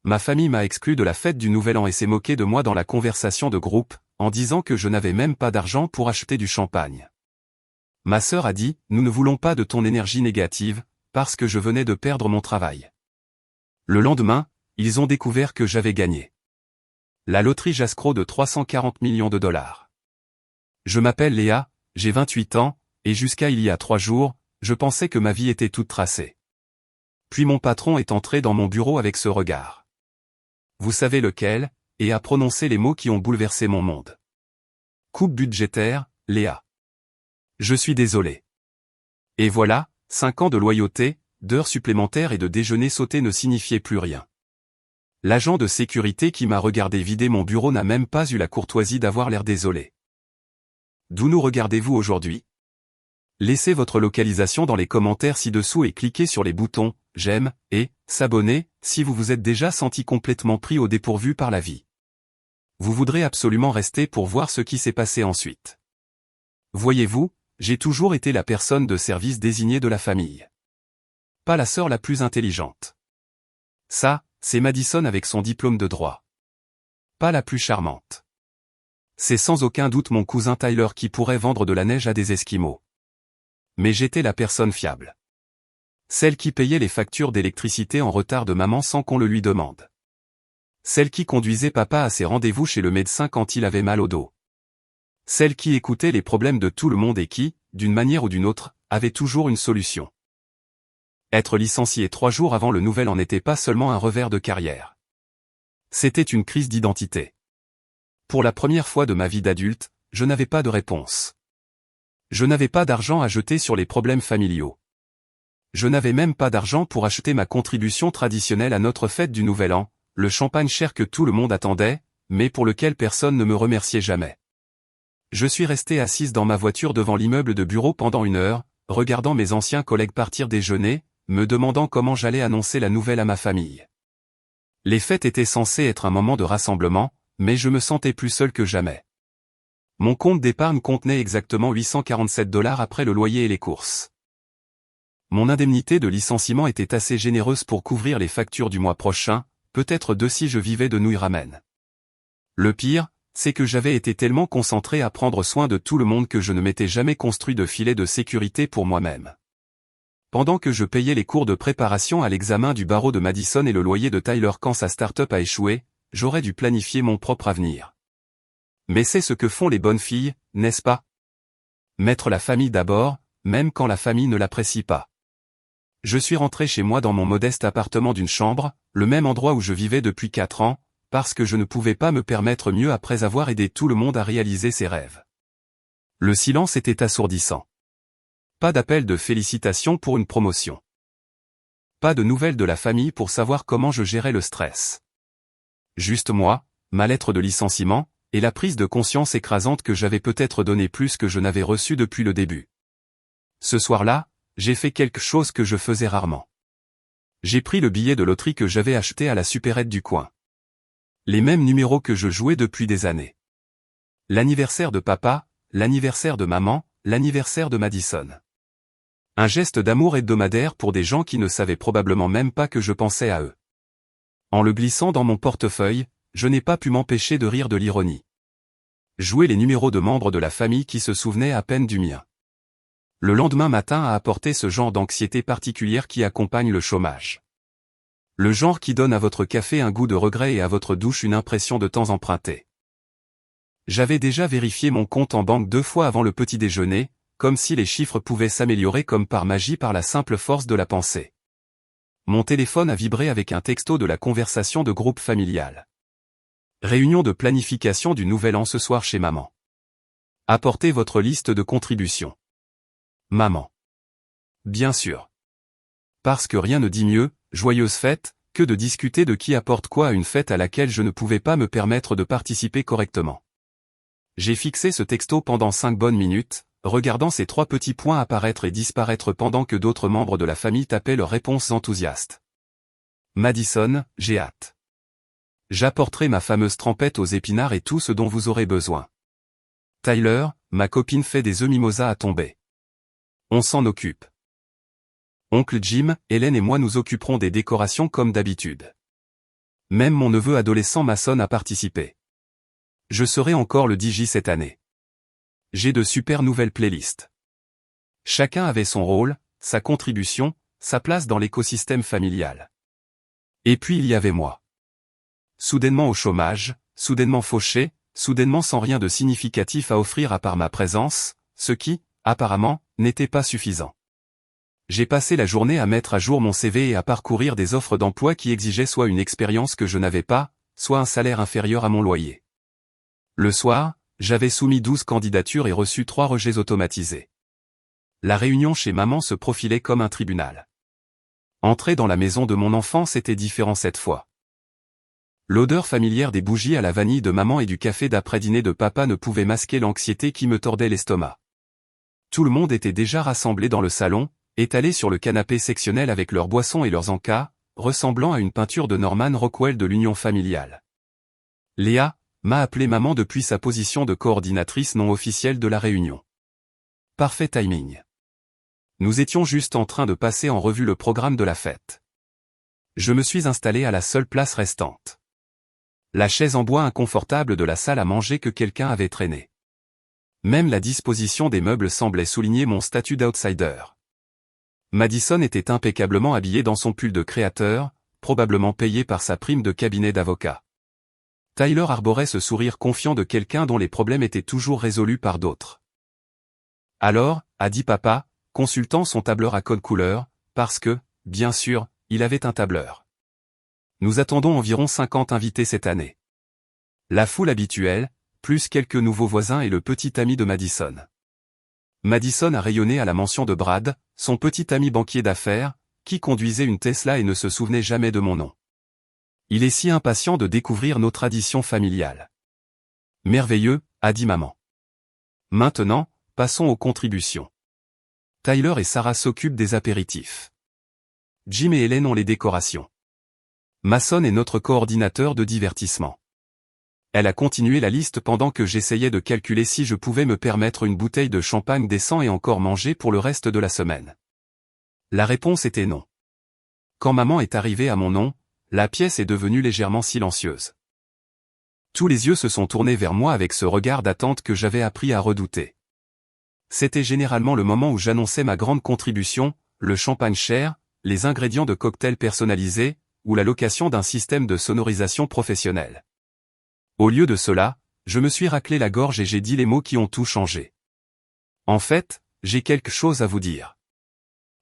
Ma famille m'a exclu de la fête du Nouvel An et s'est moquée de moi dans la conversation de groupe, en disant que je n'avais même pas d'argent pour acheter du champagne. Ma sœur a dit, nous ne voulons pas de ton énergie négative, parce que je venais de perdre mon travail. Le lendemain, ils ont découvert que j'avais gagné la loterie Jascro de 340 millions de dollars. Je m'appelle Léa, j'ai 28 ans, et jusqu'à il y a 3 jours, je pensais que ma vie était toute tracée. Puis mon patron est entré dans mon bureau avec ce regard. Vous savez lequel, et a prononcé les mots qui ont bouleversé mon monde. Coupe budgétaire, Léa. Je suis désolé. Et voilà, 5 ans de loyauté, d'heures supplémentaires et de déjeuner sauté ne signifiaient plus rien. L'agent de sécurité qui m'a regardé vider mon bureau n'a même pas eu la courtoisie d'avoir l'air désolé. D'où nous regardez-vous aujourd'hui? Laissez votre localisation dans les commentaires ci-dessous et cliquez sur les boutons « J'aime » et « S'abonner » si vous vous êtes déjà senti complètement pris au dépourvu par la vie. Vous voudrez absolument rester pour voir ce qui s'est passé ensuite. Voyez-vous, j'ai toujours été la personne de service désignée de la famille. Pas la sœur la plus intelligente. Ça, c'est Madison avec son diplôme de droit. Pas la plus charmante. C'est sans aucun doute mon cousin Tyler qui pourrait vendre de la neige à des Esquimaux. Mais j'étais la personne fiable. Celle qui payait les factures d'électricité en retard de maman sans qu'on le lui demande. Celle qui conduisait papa à ses rendez-vous chez le médecin quand il avait mal au dos. Celle qui écoutait les problèmes de tout le monde et qui, d'une manière ou d'une autre, avait toujours une solution. Être licencié 3 jours avant le Nouvel An n'était pas seulement un revers de carrière. C'était une crise d'identité. Pour la première fois de ma vie d'adulte, je n'avais pas de réponse. Je n'avais pas d'argent à jeter sur les problèmes familiaux. Je n'avais même pas d'argent pour acheter ma contribution traditionnelle à notre fête du Nouvel An, le champagne cher que tout le monde attendait, mais pour lequel personne ne me remerciait jamais. Je suis resté assise dans ma voiture devant l'immeuble de bureau pendant 1 heure, regardant mes anciens collègues partir déjeuner, me demandant comment j'allais annoncer la nouvelle à ma famille. Les fêtes étaient censées être un moment de rassemblement, mais je me sentais plus seul que jamais. Mon compte d'épargne contenait exactement 847 $ après le loyer et les courses. Mon indemnité de licenciement était assez généreuse pour couvrir les factures du mois prochain, peut-être 2 si je vivais de nouilles ramen. Le pire, c'est que j'avais été tellement concentré à prendre soin de tout le monde que je ne m'étais jamais construit de filet de sécurité pour moi-même. Pendant que je payais les cours de préparation à l'examen du barreau de Madison et le loyer de Tyler quand sa start-up a échoué, j'aurais dû planifier mon propre avenir. Mais c'est ce que font les bonnes filles, n'est-ce pas? Mettre la famille d'abord, même quand la famille ne l'apprécie pas. Je suis rentré chez moi dans mon modeste appartement d'une chambre, le même endroit où je vivais depuis 4 ans, parce que je ne pouvais pas me permettre mieux après avoir aidé tout le monde à réaliser ses rêves. Le silence était assourdissant. Pas d'appel de félicitations pour une promotion. Pas de nouvelles de la famille pour savoir comment je gérais le stress. Juste moi, ma lettre de licenciement, et la prise de conscience écrasante que j'avais peut-être donné plus que je n'avais reçu depuis le début. Ce soir-là, j'ai fait quelque chose que je faisais rarement. J'ai pris le billet de loterie que j'avais acheté à la supérette du coin. Les mêmes numéros que je jouais depuis des années. L'anniversaire de papa, l'anniversaire de maman, l'anniversaire de Madison. Un geste d'amour hebdomadaire pour des gens qui ne savaient probablement même pas que je pensais à eux. En le glissant dans mon portefeuille, je n'ai pas pu m'empêcher de rire de l'ironie. Jouer les numéros de membres de la famille qui se souvenaient à peine du mien. Le lendemain matin a apporté ce genre d'anxiété particulière qui accompagne le chômage. Le genre qui donne à votre café un goût de regret et à votre douche une impression de temps emprunté. J'avais déjà vérifié mon compte en banque 2 fois avant le petit déjeuner, comme si les chiffres pouvaient s'améliorer comme par magie par la simple force de la pensée. Mon téléphone a vibré avec un texto de la conversation de groupe familial. Réunion de planification du Nouvel An ce soir chez maman. Apportez votre liste de contributions. Maman. Bien sûr. Parce que rien ne dit mieux, joyeuse fête, que de discuter de qui apporte quoi à une fête à laquelle je ne pouvais pas me permettre de participer correctement. J'ai fixé ce texto pendant 5 bonnes minutes, regardant ces 3 petits points apparaître et disparaître pendant que d'autres membres de la famille tapaient leurs réponses enthousiastes. Madison, j'ai hâte. J'apporterai ma fameuse trempette aux épinards et tout ce dont vous aurez besoin. Tyler, ma copine fait des œufs mimosa à tomber. On s'en occupe. Oncle Jim, Hélène et moi nous occuperons des décorations comme d'habitude. Même mon neveu adolescent Mason a participé. Je serai encore le DJ cette année. J'ai de super nouvelles playlists. Chacun avait son rôle, sa contribution, sa place dans l'écosystème familial. Et puis il y avait moi. Soudainement au chômage, soudainement fauché, soudainement sans rien de significatif à offrir à part ma présence, ce qui, apparemment, n'était pas suffisant. J'ai passé la journée à mettre à jour mon CV et à parcourir des offres d'emploi qui exigeaient soit une expérience que je n'avais pas, soit un salaire inférieur à mon loyer. Le soir, j'avais soumis 12 candidatures et reçu 3 rejets automatisés. La réunion chez maman se profilait comme un tribunal. Entrer dans la maison de mon enfance était différent cette fois. L'odeur familière des bougies à la vanille de maman et du café d'après-dîner de papa ne pouvait masquer l'anxiété qui me tordait l'estomac. Tout le monde était déjà rassemblé dans le salon, étalés sur le canapé sectionnel avec leurs boissons et leurs encas, ressemblant à une peinture de Norman Rockwell de l'union familiale. Léa m'a appelé maman depuis sa position de coordinatrice non officielle de la réunion. Parfait timing. Nous étions juste en train de passer en revue le programme de la fête. Je me suis installé à la seule place restante. La chaise en bois inconfortable de la salle à manger que quelqu'un avait traînée. Même la disposition des meubles semblait souligner mon statut d'outsider. Madison était impeccablement habillée dans son pull de créateur, probablement payé par sa prime de cabinet d'avocat. Tyler arborait ce sourire confiant de quelqu'un dont les problèmes étaient toujours résolus par d'autres. Alors, a dit papa, consultant son tableur à code couleur, parce que, bien sûr, il avait un tableur. Nous attendons environ 50 invités cette année. La foule habituelle, plus quelques nouveaux voisins et le petit ami de Madison. Madison a rayonné à la mention de Brad, son petit ami banquier d'affaires, qui conduisait une Tesla et ne se souvenait jamais de mon nom. Il est si impatient de découvrir nos traditions familiales. Merveilleux, a dit maman. Maintenant, passons aux contributions. Tyler et Sarah s'occupent des apéritifs. Jim et Hélène ont les décorations. Mason est notre coordinateur de divertissement. Elle a continué la liste pendant que j'essayais de calculer si je pouvais me permettre une bouteille de champagne décent et encore manger pour le reste de la semaine. La réponse était non. Quand maman est arrivée à mon nom, la pièce est devenue légèrement silencieuse. Tous les yeux se sont tournés vers moi avec ce regard d'attente que j'avais appris à redouter. C'était généralement le moment où j'annonçais ma grande contribution, le champagne cher, les ingrédients de cocktails personnalisés, ou la location d'un système de sonorisation professionnel. Au lieu de cela, je me suis raclé la gorge et j'ai dit les mots qui ont tout changé. En fait, j'ai quelque chose à vous dire.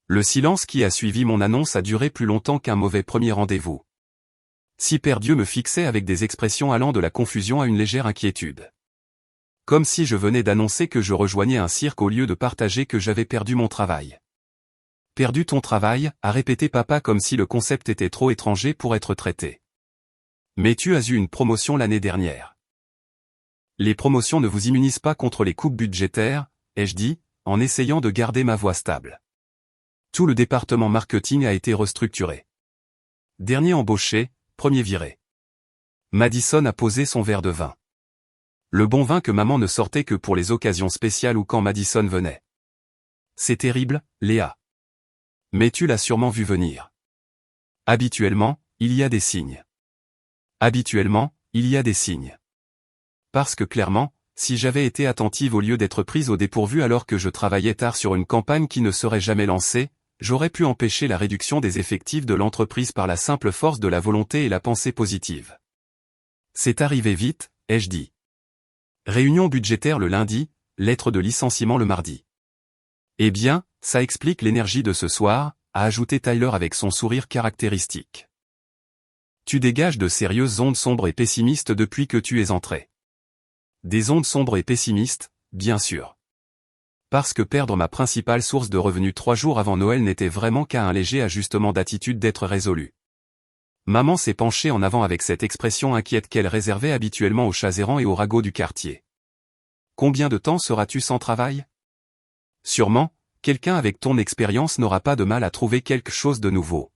Le silence qui a suivi mon annonce a duré plus longtemps qu'un mauvais premier rendez-vous. Si Père Dieu me fixait avec des expressions allant de la confusion à une légère inquiétude. Comme si je venais d'annoncer que je rejoignais un cirque au lieu de partager que j'avais perdu mon travail. Perdu ton travail, a répété papa comme si le concept était trop étranger pour être traité. Mais tu as eu une promotion l'année dernière. Les promotions ne vous immunisent pas contre les coupes budgétaires, ai-je dit, en essayant de garder ma voix stable. Tout le département marketing a été restructuré. Dernier embauché, premier viré. Madison a posé son verre de vin. Le bon vin que maman ne sortait que pour les occasions spéciales ou quand Madison venait. C'est terrible, Léa. Mais tu l'as sûrement vu venir. Habituellement, il y a des signes. Habituellement, il y a des signes. Parce que clairement, si j'avais été attentive au lieu d'être prise au dépourvu alors que je travaillais tard sur une campagne qui ne serait jamais lancée, j'aurais pu empêcher la réduction des effectifs de l'entreprise par la simple force de la volonté et la pensée positive. C'est arrivé vite, ai-je dit. Réunion budgétaire le lundi, lettre de licenciement le mardi. Eh bien, ça explique l'énergie de ce soir, a ajouté Tyler avec son sourire caractéristique. Tu dégages de sérieuses ondes sombres et pessimistes depuis que tu es entré. Des ondes sombres et pessimistes, bien sûr. Parce que perdre ma principale source de revenus 3 jours avant Noël n'était vraiment qu'à un léger ajustement d'attitude d'être résolu. Maman s'est penchée en avant avec cette expression inquiète qu'elle réservait habituellement aux chats errants et aux ragots du quartier. Combien de temps seras-tu sans travail ? Sûrement, quelqu'un avec ton expérience n'aura pas de mal à trouver quelque chose de nouveau.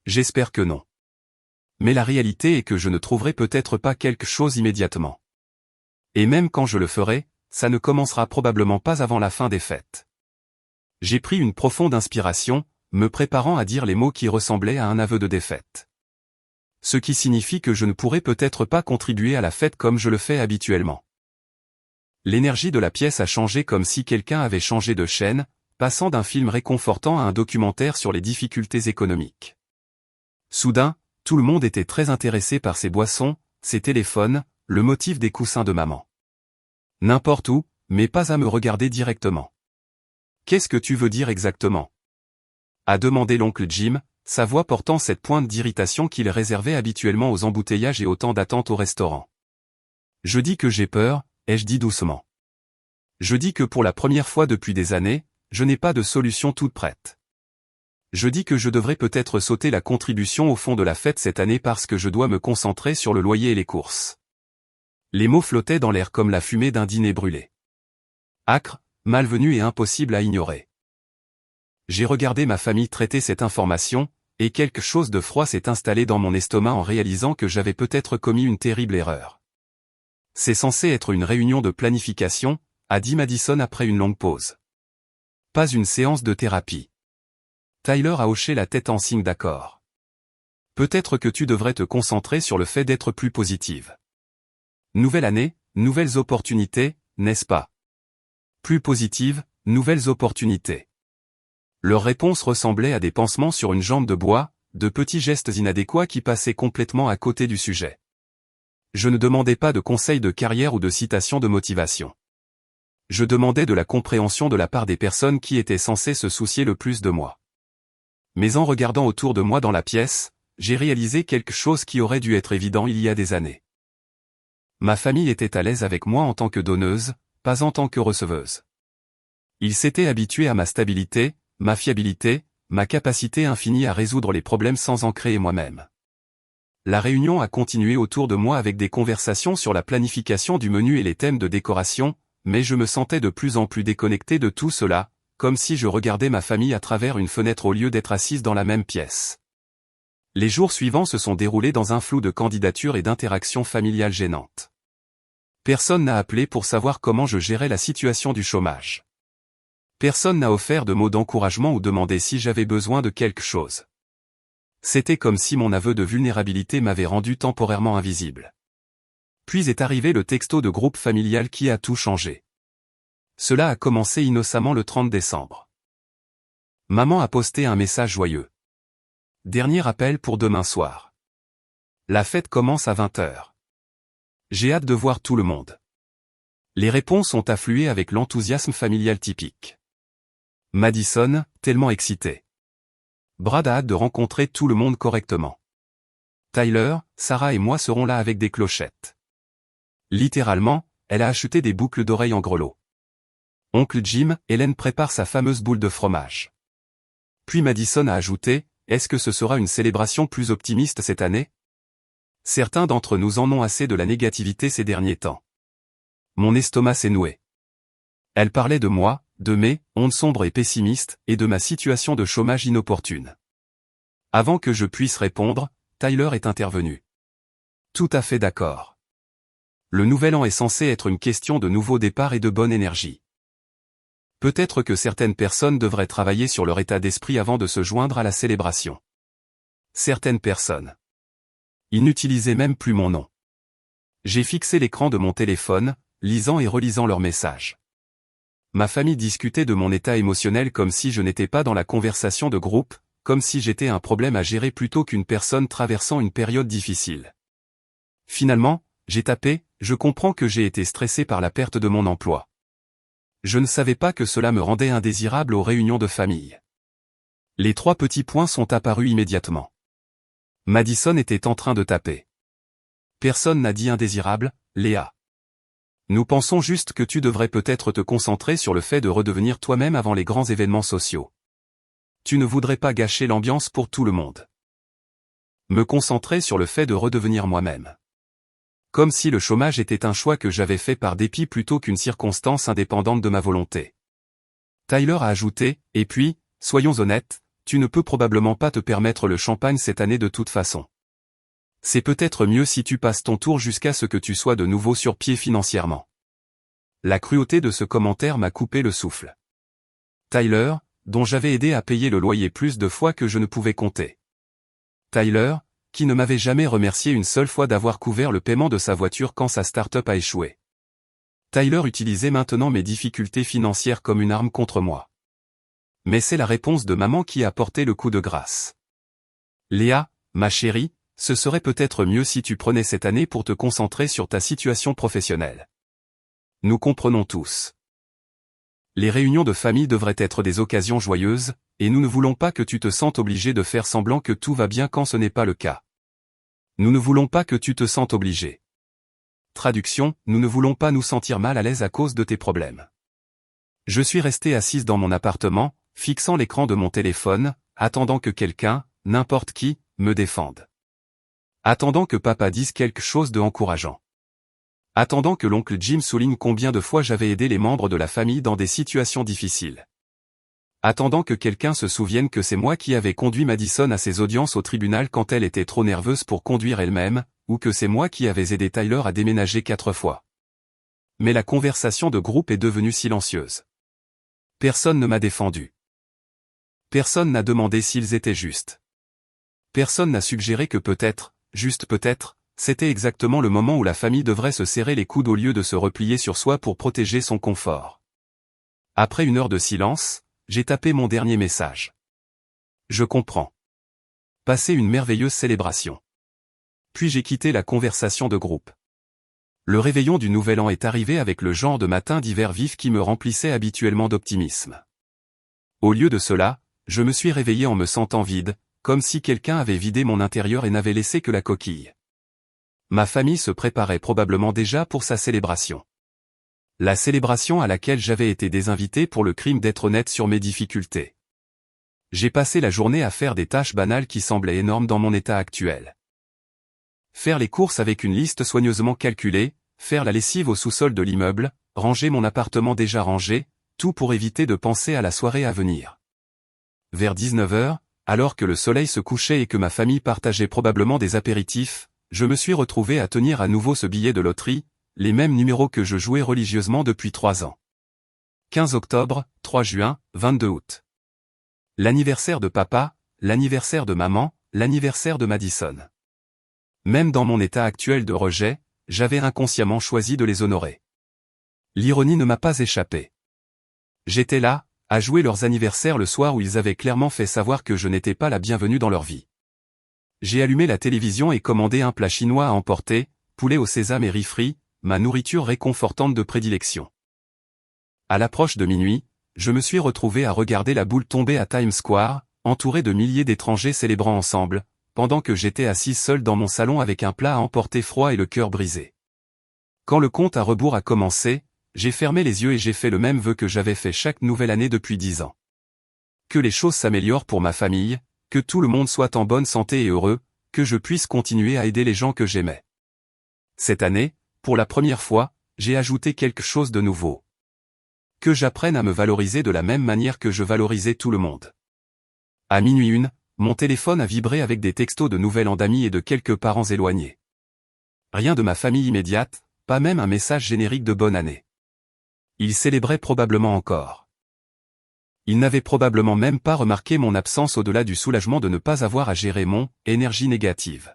J'espère que non. Mais la réalité est que je ne trouverai peut-être pas quelque chose immédiatement. Et même quand je le ferai, ça ne commencera probablement pas avant la fin des fêtes. J'ai pris une profonde inspiration, me préparant à dire les mots qui ressemblaient à un aveu de défaite. Ce qui signifie que je ne pourrai peut-être pas contribuer à la fête comme je le fais habituellement. L'énergie de la pièce a changé comme si quelqu'un avait changé de chaîne, passant d'un film réconfortant à un documentaire sur les difficultés économiques. Soudain, tout le monde était très intéressé par ses boissons, ses téléphones, le motif des coussins de maman. N'importe où, mais pas à me regarder directement. Qu'est-ce que tu veux dire exactement? A demandé l'oncle Jim, sa voix portant cette pointe d'irritation qu'il réservait habituellement aux embouteillages et au temps d'attente au restaurant. Je dis que j'ai peur, ai-je dit doucement. Je dis que pour la première fois depuis des années, je n'ai pas de solution toute prête. Je dis que je devrais peut-être sauter la contribution au fond de la fête cette année parce que je dois me concentrer sur le loyer et les courses. Les mots flottaient dans l'air comme la fumée d'un dîner brûlé. Âcre, malvenu et impossible à ignorer. J'ai regardé ma famille traiter cette information, et quelque chose de froid s'est installé dans mon estomac en réalisant que j'avais peut-être commis une terrible erreur. C'est censé être une réunion de planification, a dit Madison après une longue pause. Pas une séance de thérapie. Tyler a hoché la tête en signe d'accord. Peut-être que tu devrais te concentrer sur le fait d'être plus positive. Nouvelle année, nouvelles opportunités, n'est-ce pas? Plus positive, nouvelles opportunités. Leur réponse ressemblait à des pansements sur une jambe de bois, de petits gestes inadéquats qui passaient complètement à côté du sujet. Je ne demandais pas de conseils de carrière ou de citations de motivation. Je demandais de la compréhension de la part des personnes qui étaient censées se soucier le plus de moi. Mais en regardant autour de moi dans la pièce, j'ai réalisé quelque chose qui aurait dû être évident il y a des années. Ma famille était à l'aise avec moi en tant que donneuse, pas en tant que receveuse. Ils s'étaient habitués à ma stabilité, ma fiabilité, ma capacité infinie à résoudre les problèmes sans en créer moi-même. La réunion a continué autour de moi avec des conversations sur la planification du menu et les thèmes de décoration, mais je me sentais de plus en plus déconnecté de tout cela, comme si je regardais ma famille à travers une fenêtre au lieu d'être assise dans la même pièce. Les jours suivants se sont déroulés dans un flou de candidatures et d'interactions familiales gênantes. Personne n'a appelé pour savoir comment je gérais la situation du chômage. Personne n'a offert de mots d'encouragement ou demandé si j'avais besoin de quelque chose. C'était comme si mon aveu de vulnérabilité m'avait rendu temporairement invisible. Puis est arrivé le texto de groupe familial qui a tout changé. Cela a commencé innocemment le 30 décembre. Maman a posté un message joyeux. Dernier appel pour demain soir. La fête commence à 20h. J'ai hâte de voir tout le monde. Les réponses ont afflué avec l'enthousiasme familial typique. Madison, tellement excitée. Brad a hâte de rencontrer tout le monde correctement. Tyler, Sarah et moi serons là avec des clochettes. Littéralement, elle a acheté des boucles d'oreilles en grelots. Oncle Jim, Hélène prépare sa fameuse boule de fromage. Puis Madison a ajouté, est-ce que ce sera une célébration plus optimiste cette année? Certains d'entre nous en ont assez de la négativité ces derniers temps. Mon estomac s'est noué. Elle parlait de moi, de mes ondes sombres et pessimistes, et de ma situation de chômage inopportune. Avant que je puisse répondre, Tyler est intervenu. Tout à fait d'accord. Le nouvel an est censé être une question de nouveau départ et de bonne énergie. Peut-être que certaines personnes devraient travailler sur leur état d'esprit avant de se joindre à la célébration. Certaines personnes. Ils n'utilisaient même plus mon nom. J'ai fixé l'écran de mon téléphone, lisant et relisant leurs messages. Ma famille discutait de mon état émotionnel comme si je n'étais pas dans la conversation de groupe, comme si j'étais un problème à gérer plutôt qu'une personne traversant une période difficile. Finalement, j'ai tapé, je comprends que j'ai été stressé par la perte de mon emploi. Je ne savais pas que cela me rendait indésirable aux réunions de famille. Les 3 petits points sont apparus immédiatement. Madison était en train de taper. Personne n'a dit indésirable, Léa. Nous pensons juste que tu devrais peut-être te concentrer sur le fait de redevenir toi-même avant les grands événements sociaux. Tu ne voudrais pas gâcher l'ambiance pour tout le monde. Me concentrer sur le fait de redevenir moi-même. Comme si le chômage était un choix que j'avais fait par dépit plutôt qu'une circonstance indépendante de ma volonté. Tyler a ajouté, et puis, soyons honnêtes, tu ne peux probablement pas te permettre le champagne cette année de toute façon. C'est peut-être mieux si tu passes ton tour jusqu'à ce que tu sois de nouveau sur pied financièrement. La cruauté de ce commentaire m'a coupé le souffle. Tyler, dont j'avais aidé à payer le loyer plus de fois que je ne pouvais compter. Tyler, qui ne m'avait jamais remercié une seule fois d'avoir couvert le paiement de sa voiture quand sa start-up a échoué. Tyler utilisait maintenant mes difficultés financières comme une arme contre moi. Mais c'est la réponse de maman qui a porté le coup de grâce. Léa, ma chérie, ce serait peut-être mieux si tu prenais cette année pour te concentrer sur ta situation professionnelle. Nous comprenons tous. Les réunions de famille devraient être des occasions joyeuses, et nous ne voulons pas que tu te sentes obligé de faire semblant que tout va bien quand ce n'est pas le cas. Nous ne voulons pas que tu te sentes obligé. Traduction, nous ne voulons pas nous sentir mal à l'aise à cause de tes problèmes. Je suis restée assise dans mon appartement, fixant l'écran de mon téléphone, attendant que quelqu'un, n'importe qui, me défende. Attendant que papa dise quelque chose de encourageant. Attendant que l'oncle Jim souligne combien de fois j'avais aidé les membres de la famille dans des situations difficiles. Attendant que quelqu'un se souvienne que c'est moi qui avais conduit Madison à ses audiences au tribunal quand elle était trop nerveuse pour conduire elle-même, ou que c'est moi qui avais aidé Tyler à déménager 4 fois. Mais la conversation de groupe est devenue silencieuse. Personne ne m'a défendu. Personne n'a demandé s'ils étaient justes. Personne n'a suggéré que peut-être, juste peut-être, c'était exactement le moment où la famille devrait se serrer les coudes au lieu de se replier sur soi pour protéger son confort. Après une heure de silence, j'ai tapé mon dernier message. Je comprends. Passé une merveilleuse célébration. Puis j'ai quitté la conversation de groupe. Le réveillon du Nouvel An est arrivé avec le genre de matin d'hiver vif qui me remplissait habituellement d'optimisme. Au lieu de cela, je me suis réveillé en me sentant vide, comme si quelqu'un avait vidé mon intérieur et n'avait laissé que la coquille. Ma famille se préparait probablement déjà pour sa célébration. La célébration à laquelle j'avais été désinvité pour le crime d'être honnête sur mes difficultés. J'ai passé la journée à faire des tâches banales qui semblaient énormes dans mon état actuel. Faire les courses avec une liste soigneusement calculée, faire la lessive au sous-sol de l'immeuble, ranger mon appartement déjà rangé, tout pour éviter de penser à la soirée à venir. Vers 19h, alors que le soleil se couchait et que ma famille partageait probablement des apéritifs, je me suis retrouvé à tenir à nouveau ce billet de loterie, les mêmes numéros que je jouais religieusement depuis 3 ans. 15 octobre, 3 juin, 22 août. L'anniversaire de papa, l'anniversaire de maman, l'anniversaire de Madison. Même dans mon état actuel de rejet, j'avais inconsciemment choisi de les honorer. L'ironie ne m'a pas échappé. J'étais là, à jouer leurs anniversaires le soir où ils avaient clairement fait savoir que je n'étais pas la bienvenue dans leur vie. J'ai allumé la télévision et commandé un plat chinois à emporter, poulet au sésame et riz frit, ma nourriture réconfortante de prédilection. À l'approche de minuit, je me suis retrouvé à regarder la boule tomber à Times Square, entouré de milliers d'étrangers célébrant ensemble, pendant que j'étais assise seule dans mon salon avec un plat à emporter froid et le cœur brisé. Quand le compte à rebours a commencé, j'ai fermé les yeux et j'ai fait le même vœu que j'avais fait chaque nouvelle année depuis 10 ans. Que les choses s'améliorent pour ma famille, que tout le monde soit en bonne santé et heureux, que je puisse continuer à aider les gens que j'aimais. Cette année, pour la première fois, j'ai ajouté quelque chose de nouveau. Que j'apprenne à me valoriser de la même manière que je valorisais tout le monde. À minuit 1, mon téléphone a vibré avec des textos de Nouvel An d'amis et de quelques parents éloignés. Rien de ma famille immédiate, pas même un message générique de bonne année. Ils célébraient probablement encore. Ils n'avaient probablement même pas remarqué mon absence au-delà du soulagement de ne pas avoir à gérer mon énergie négative.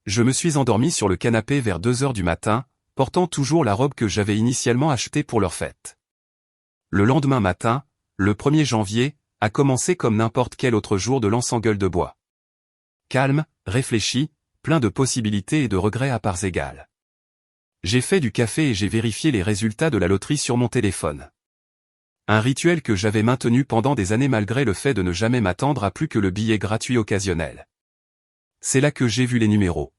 Je me suis endormi sur le canapé vers 2h du matin, portant toujours la robe que j'avais initialement achetée pour leur fête. Le lendemain matin, le 1er janvier, a commencé comme n'importe quel autre jour de l'an sans gueule de bois. Calme, réfléchi, plein de possibilités et de regrets à parts égales. J'ai fait du café et j'ai vérifié les résultats de la loterie sur mon téléphone. Un rituel que j'avais maintenu pendant des années malgré le fait de ne jamais m'attendre à plus que le billet gratuit occasionnel. C'est là que j'ai vu les numéros.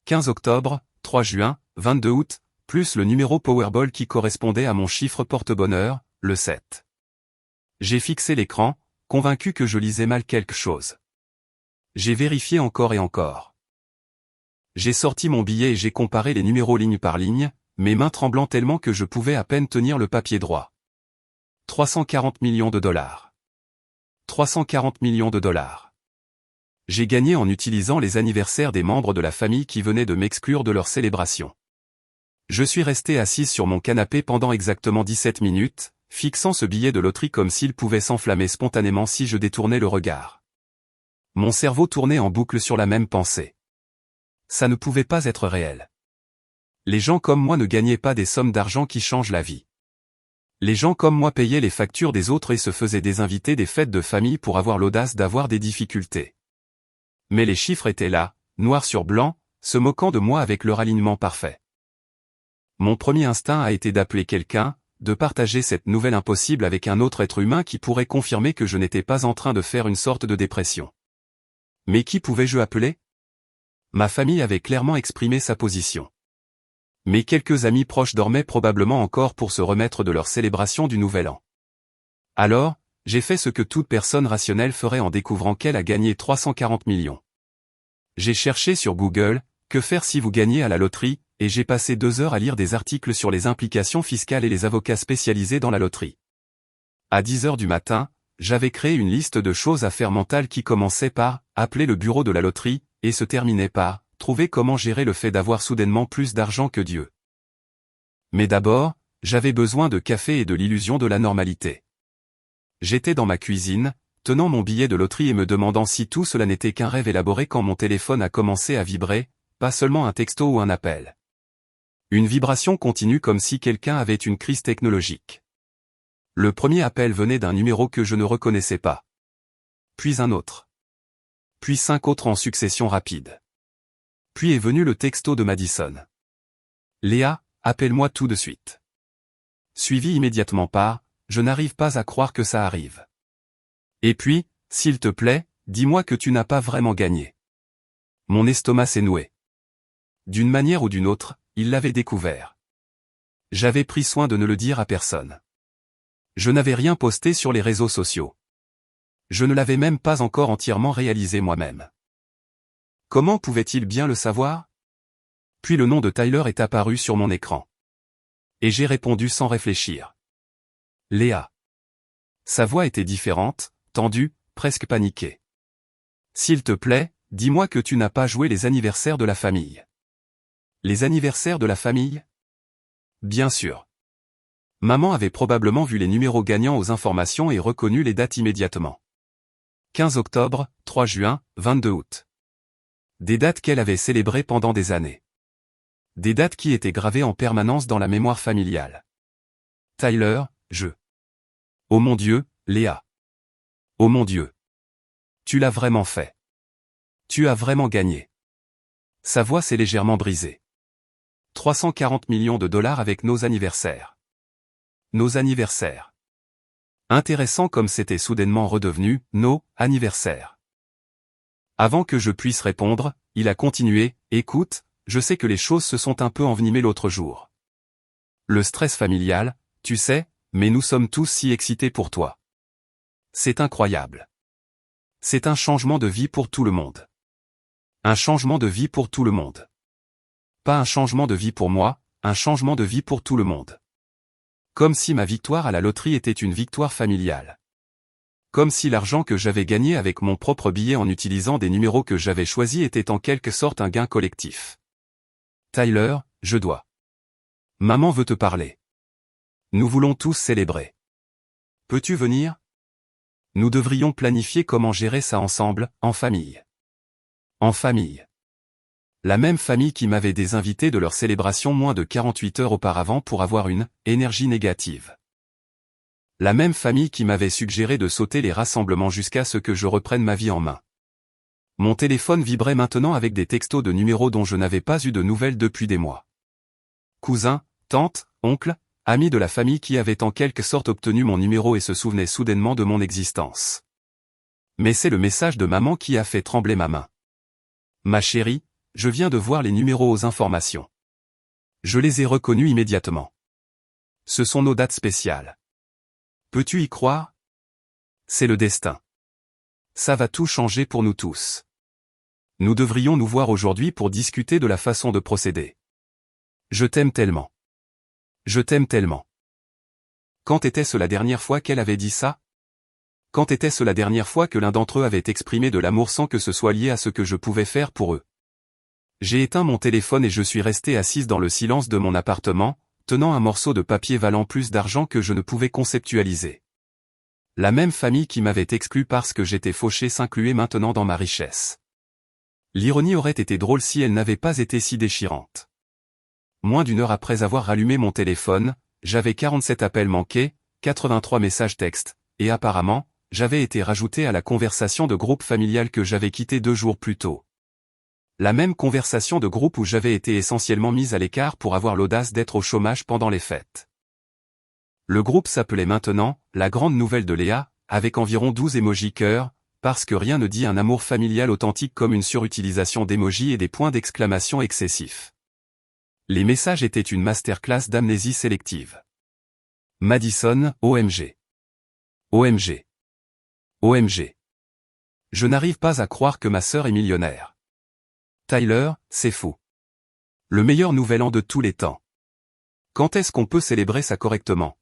15 octobre, 3 juin, 22 août, plus le numéro Powerball qui correspondait à mon chiffre porte-bonheur, le 7. J'ai fixé l'écran, convaincu que je lisais mal quelque chose. J'ai vérifié encore et encore. J'ai sorti mon billet et j'ai comparé les numéros ligne par ligne, mes mains tremblant tellement que je pouvais à peine tenir le papier droit. 340 millions de dollars. 340 millions de dollars. J'ai gagné en utilisant les anniversaires des membres de la famille qui venaient de m'exclure de leur célébration. Je suis resté assise sur mon canapé pendant exactement 17 minutes, fixant ce billet de loterie comme s'il pouvait s'enflammer spontanément si je détournais le regard. Mon cerveau tournait en boucle sur la même pensée. Ça ne pouvait pas être réel. Les gens comme moi ne gagnaient pas des sommes d'argent qui changent la vie. Les gens comme moi payaient les factures des autres et se faisaient des invités des fêtes de famille pour avoir l'audace d'avoir des difficultés. Mais les chiffres étaient là, noir sur blanc, se moquant de moi avec leur alignement parfait. Mon premier instinct a été d'appeler quelqu'un, de partager cette nouvelle impossible avec un autre être humain qui pourrait confirmer que je n'étais pas en train de faire une sorte de dépression. Mais qui pouvais-je appeler? Ma famille avait clairement exprimé sa position. Mes quelques amis proches dormaient probablement encore pour se remettre de leur célébration du Nouvel An. Alors, j'ai fait ce que toute personne rationnelle ferait en découvrant qu'elle a gagné 340 millions. J'ai cherché sur Google, que faire si vous gagnez à la loterie, et j'ai passé 2 heures à lire des articles sur les implications fiscales et les avocats spécialisés dans la loterie. À 10 heures du matin, j'avais créé une liste de choses à faire mentale qui commençait par « appeler le bureau de la loterie » et se terminait par « trouver comment gérer le fait d'avoir soudainement plus d'argent que Dieu ». Mais d'abord, j'avais besoin de café et de l'illusion de la normalité. J'étais dans ma cuisine, tenant mon billet de loterie et me demandant si tout cela n'était qu'un rêve élaboré quand mon téléphone a commencé à vibrer, pas seulement un texto ou un appel. Une vibration continue comme si quelqu'un avait une crise technologique. Le premier appel venait d'un numéro que je ne reconnaissais pas. Puis un autre. Puis 5 autres en succession rapide. Puis est venu le texto de Madison. Léa, appelle-moi tout de suite. Suivi immédiatement par, je n'arrive pas à croire que ça arrive. Et puis, s'il te plaît, dis-moi que tu n'as pas vraiment gagné. Mon estomac s'est noué. D'une manière ou d'une autre, il l'avait découvert. J'avais pris soin de ne le dire à personne. Je n'avais rien posté sur les réseaux sociaux. Je ne l'avais même pas encore entièrement réalisé moi-même. Comment pouvait-il bien le savoir? Puis le nom de Tyler est apparu sur mon écran. Et j'ai répondu sans réfléchir. Léa. Sa voix était différente, tendue, presque paniquée. S'il te plaît, dis-moi que tu n'as pas joué les anniversaires de la famille. Les anniversaires de la famille? Bien sûr. Maman avait probablement vu les numéros gagnants aux informations et reconnu les dates immédiatement. 15 octobre, 3 juin, 22 août. Des dates qu'elle avait célébrées pendant des années. Des dates qui étaient gravées en permanence dans la mémoire familiale. Tyler, je. Oh mon Dieu, Léa. Oh mon Dieu. Tu l'as vraiment fait. Tu as vraiment gagné. Sa voix s'est légèrement brisée. 340 millions de dollars avec nos anniversaires. Nos anniversaires. Intéressant comme c'était soudainement redevenu nos anniversaires. Avant que je puisse répondre, il a continué, écoute, je sais que les choses se sont un peu envenimées l'autre jour. Le stress familial, tu sais, mais nous sommes tous si excités pour toi. C'est incroyable. C'est un changement de vie pour tout le monde. Un changement de vie pour tout le monde. Pas un changement de vie pour moi, un changement de vie pour tout le monde. Comme si ma victoire à la loterie était une victoire familiale. Comme si l'argent que j'avais gagné avec mon propre billet en utilisant des numéros que j'avais choisis était en quelque sorte un gain collectif. Tyler, je dois. Maman veut te parler. Nous voulons tous célébrer. Peux-tu venir? Nous devrions planifier comment gérer ça ensemble, en famille. En famille. La même famille qui m'avait désinvité de leur célébration moins de 48 heures auparavant pour avoir une énergie négative. La même famille qui m'avait suggéré de sauter les rassemblements jusqu'à ce que je reprenne ma vie en main. Mon téléphone vibrait maintenant avec des textos de numéros dont je n'avais pas eu de nouvelles depuis des mois. Cousins, tantes, oncles, amis de la famille qui avaient en quelque sorte obtenu mon numéro et se souvenaient soudainement de mon existence. Mais c'est le message de maman qui a fait trembler ma main. Ma chérie, je viens de voir les numéros aux informations. Je les ai reconnus immédiatement. Ce sont nos dates spéciales. Peux-tu y croire? C'est le destin. Ça va tout changer pour nous tous. Nous devrions nous voir aujourd'hui pour discuter de la façon de procéder. Je t'aime tellement. Je t'aime tellement. Quand était-ce la dernière fois qu'elle avait dit ça? Quand était-ce la dernière fois que l'un d'entre eux avait exprimé de l'amour sans que ce soit lié à ce que je pouvais faire pour eux? J'ai éteint mon téléphone et je suis restée assise dans le silence de mon appartement, tenant un morceau de papier valant plus d'argent que je ne pouvais conceptualiser. La même famille qui m'avait exclu parce que j'étais fauché s'incluait maintenant dans ma richesse. L'ironie aurait été drôle si elle n'avait pas été si déchirante. Moins d'une heure après avoir rallumé mon téléphone, j'avais 47 appels manqués, 83 messages textes, et apparemment, j'avais été rajouté à la conversation de groupe familial que j'avais quitté 2 jours plus tôt. La même conversation de groupe où j'avais été essentiellement mise à l'écart pour avoir l'audace d'être au chômage pendant les fêtes. Le groupe s'appelait maintenant « La grande nouvelle de Léa », avec environ 12 émojis cœur, parce que rien ne dit un amour familial authentique comme une surutilisation d'émojis et des points d'exclamation excessifs. Les messages étaient une masterclass d'amnésie sélective. Madison, OMG. OMG. OMG. Je n'arrive pas à croire que ma sœur est millionnaire. Tyler, c'est fou. Le meilleur nouvel an de tous les temps. Quand est-ce qu'on peut célébrer ça correctement?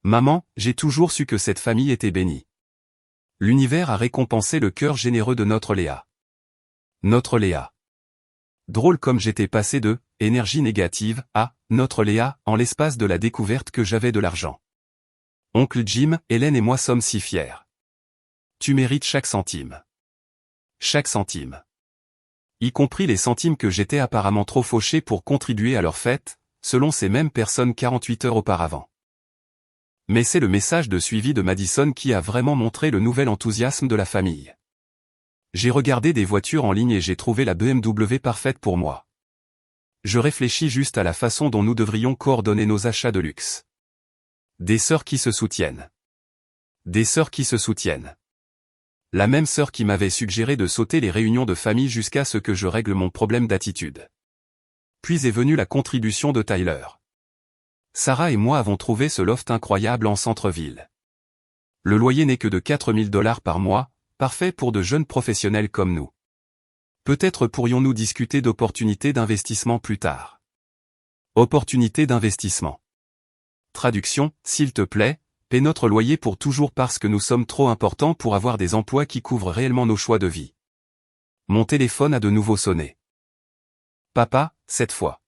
Maman, j'ai toujours su que cette famille était bénie. L'univers a récompensé le cœur généreux de notre Léa. Notre Léa. Drôle comme j'étais passé de « énergie négative » à « notre Léa » en l'espace de la découverte que j'avais de l'argent. Oncle Jim, Hélène et moi sommes si fiers. Tu mérites chaque centime. Chaque centime. Y compris les centimes que j'étais apparemment trop fauché pour contribuer à leur fête, selon ces mêmes personnes 48 heures auparavant. Mais c'est le message de suivi de Madison qui a vraiment montré le nouvel enthousiasme de la famille. J'ai regardé des voitures en ligne et j'ai trouvé la BMW parfaite pour moi. Je réfléchis juste à la façon dont nous devrions coordonner nos achats de luxe. Des sœurs qui se soutiennent. Des sœurs qui se soutiennent. La même sœur qui m'avait suggéré de sauter les réunions de famille jusqu'à ce que je règle mon problème d'attitude. Puis est venue la contribution de Tyler. Sarah et moi avons trouvé ce loft incroyable en centre-ville. Le loyer n'est que de 4 000 $ par mois, parfait pour de jeunes professionnels comme nous. Peut-être pourrions-nous discuter d'opportunités d'investissement plus tard. Opportunités d'investissement. Traduction, s'il te plaît, paie notre loyer pour toujours parce que nous sommes trop importants pour avoir des emplois qui couvrent réellement nos choix de vie. Mon téléphone a de nouveau sonné. Papa, cette fois.